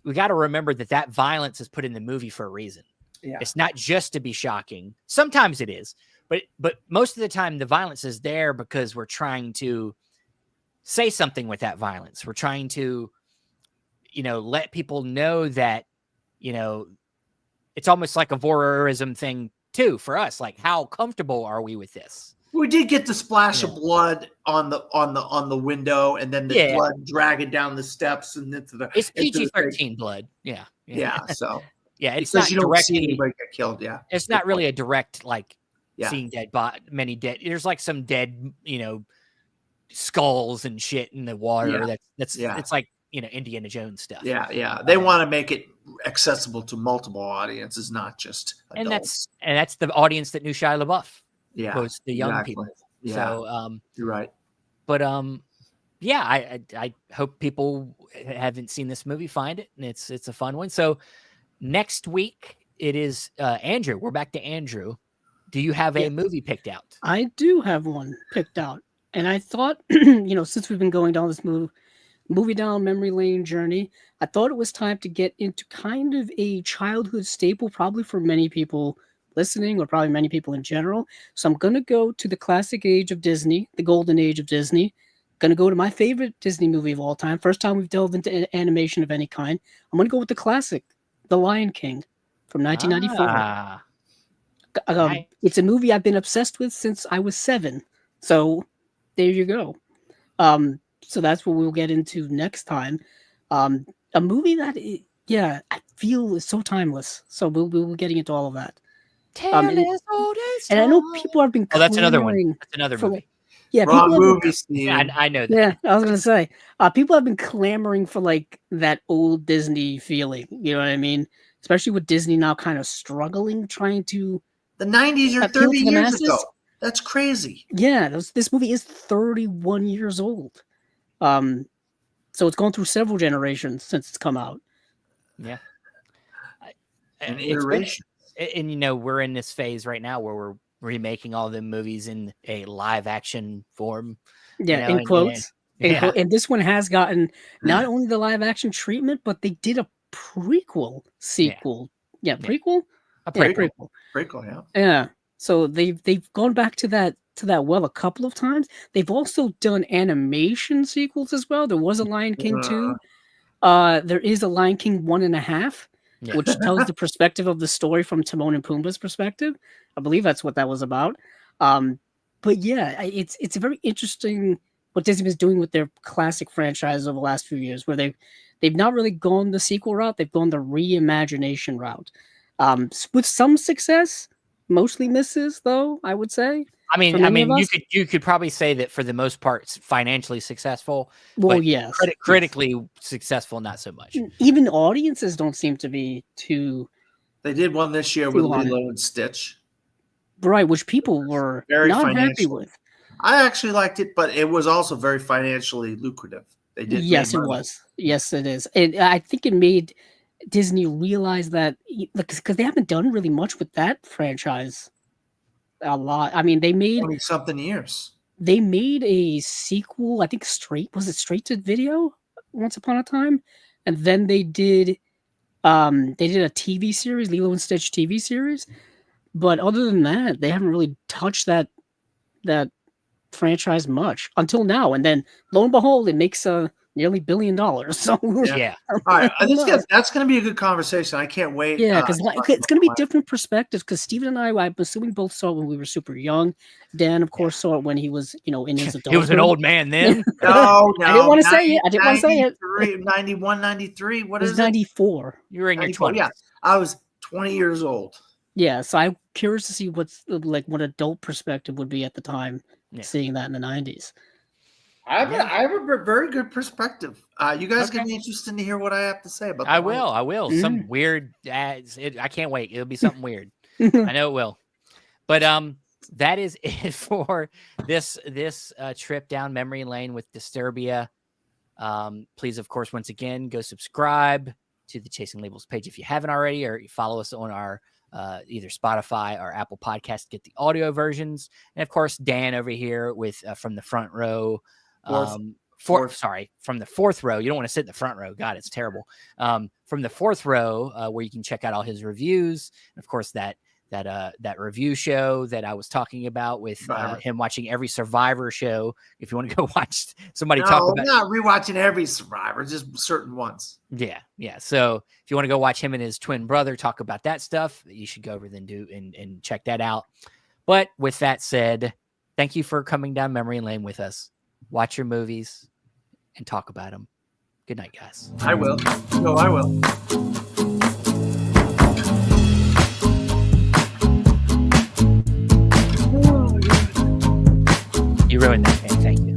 Speaker 1: we got to remember that violence is put in the movie for a reason.
Speaker 2: Yeah.
Speaker 1: It's not just to be shocking. Sometimes it is, but most of the time the violence is there because we're trying to say something with that violence. We're trying to, let people know that, it's almost like a voyeurism thing too for us. Like, how comfortable are we with this?
Speaker 2: We did get the splash of blood on the window, and then the blood dragging down the steps and into the.
Speaker 1: It's PG-13 blood. Yeah.
Speaker 2: So
Speaker 1: yeah, it's
Speaker 2: because
Speaker 1: not
Speaker 2: you don't see
Speaker 1: directly.
Speaker 2: anybody get killed. Yeah,
Speaker 1: It's not really a direct
Speaker 2: Yeah.
Speaker 1: seeing many dead. There's like some dead, skulls and shit in the water.
Speaker 2: Yeah.
Speaker 1: It's like Indiana Jones stuff.
Speaker 2: Yeah. They want to make it accessible to multiple audiences, not just adults.
Speaker 1: And that's the audience that knew Shia LaBeouf.
Speaker 2: Yeah,
Speaker 1: was the young
Speaker 2: exactly.
Speaker 1: people.
Speaker 2: Yeah.
Speaker 1: So
Speaker 2: You're right.
Speaker 1: But yeah, I hope people haven't seen this movie find it, and it's a fun one. So next week it is Andrew. We're back to Andrew. Do you have a movie picked out?
Speaker 3: I do have one picked out, and I thought, since we've been going down this movie down memory lane journey, I thought it was time to get into kind of a childhood staple, probably for many people listening, or probably many people in general. So I'm gonna go to the classic age of Disney, the golden age of Disney. Gonna go to my favorite Disney movie of all time. First time we've delved into animation of any kind. I'm gonna go with the classic, The Lion King, from 1994.
Speaker 1: Nice.
Speaker 3: It's a movie I've been obsessed with since I was 7. So there you go. So that's what we'll get into next time. A movie that, I feel is so timeless. So we'll be getting into all of that. And I know people have been.
Speaker 1: Oh, that's another one. That's another movie.
Speaker 2: Wrong movie, Steve.
Speaker 1: Yeah, I know that.
Speaker 3: Yeah, I was gonna say. People have been clamoring for that old Disney feeling. You know what I mean? Especially with Disney now kind of struggling, trying to.
Speaker 2: The 90s or 30 years ago. That's crazy.
Speaker 3: Yeah, this movie is 31 years old. So it's gone through several generations since it's come out.
Speaker 1: Yeah.
Speaker 2: An iteration.
Speaker 1: And we're in this phase right now where we're remaking all the movies in a live action form.
Speaker 3: Yeah, in quotes. And this one has gotten not only the live action treatment, but they did a prequel sequel. Yeah, prequel?
Speaker 1: A prequel.
Speaker 2: Prequel, yeah.
Speaker 3: Yeah. So they've gone back to that well a couple of times. They've also done animation sequels as well. There was a Lion King 2. There is a Lion King 1.5. Which tells the perspective of the story from Timon and Pumbaa's perspective. I believe that's what that was about. But yeah, it's very interesting what Disney is doing with their classic franchise over the last few years, where they've not really gone the sequel route, they've gone the reimagination route. With some success, mostly misses though, I would say.
Speaker 1: I mean, you could probably say that for the most part, it's financially successful.
Speaker 3: Well,
Speaker 1: but
Speaker 3: yes,
Speaker 1: critically successful, not so much.
Speaker 3: Even audiences don't seem to be too.
Speaker 2: They did one this year with Lilo and Stitch,
Speaker 3: right? Which people were not happy with.
Speaker 2: I actually liked it, but it was also very financially lucrative. They did.
Speaker 3: Yes, it was. Yes, it is, and I think it made Disney realize that because they haven't done really much with that franchise. A lot. I mean, they made
Speaker 2: 20-something years.
Speaker 3: They made a sequel. I think straight to video once upon a time, and then they did a TV series, Lilo and Stitch TV series. But other than that, they haven't really touched that franchise much until now. And then lo and behold, it makes nearly $1 billion. So
Speaker 1: yeah.
Speaker 2: All right, that's going to be a good conversation. I can't wait.
Speaker 3: Yeah, because it's going to be different perspectives. Because Steven and I'm assuming both saw it when we were super young. Dan, of course, saw it when he was, in his adulthood.
Speaker 1: He was an old man then.
Speaker 2: No,
Speaker 3: I didn't want to say it.
Speaker 2: 91, 93. What is it?
Speaker 3: 94.
Speaker 1: You were in your 20s.
Speaker 2: Yeah, I was 20 years old.
Speaker 3: Yeah, so I'm curious to see what adult perspective would be at the time, seeing that in the 90s.
Speaker 2: I have a very good perspective. You guys can be interested to hear what I have to say about that.
Speaker 1: I will. Some weird I can't wait. It'll be something weird. I know it will. But that is it for this trip down memory lane with Disturbia. Please, of course, once again, go subscribe to the Chasing Labels page if you haven't already, or follow us on our either Spotify or Apple Podcast to get the audio versions. And of course, Dan over here with from the front row. from the fourth row. You don't want to sit in the front row. God, it's terrible. From the fourth row, where you can check out all his reviews, and of course that review show that I was talking about with him watching every Survivor show. If you want to go watch somebody talk about,
Speaker 2: not rewatching every Survivor, just certain ones.
Speaker 1: Yeah. So if you want to go watch him and his twin brother talk about that stuff, you should go over and and check that out. But with that said, thank you for coming down memory lane with us. Watch your movies and talk about them. Good night, guys.
Speaker 2: I will. No, I will.
Speaker 1: You ruined that, man. Thank you.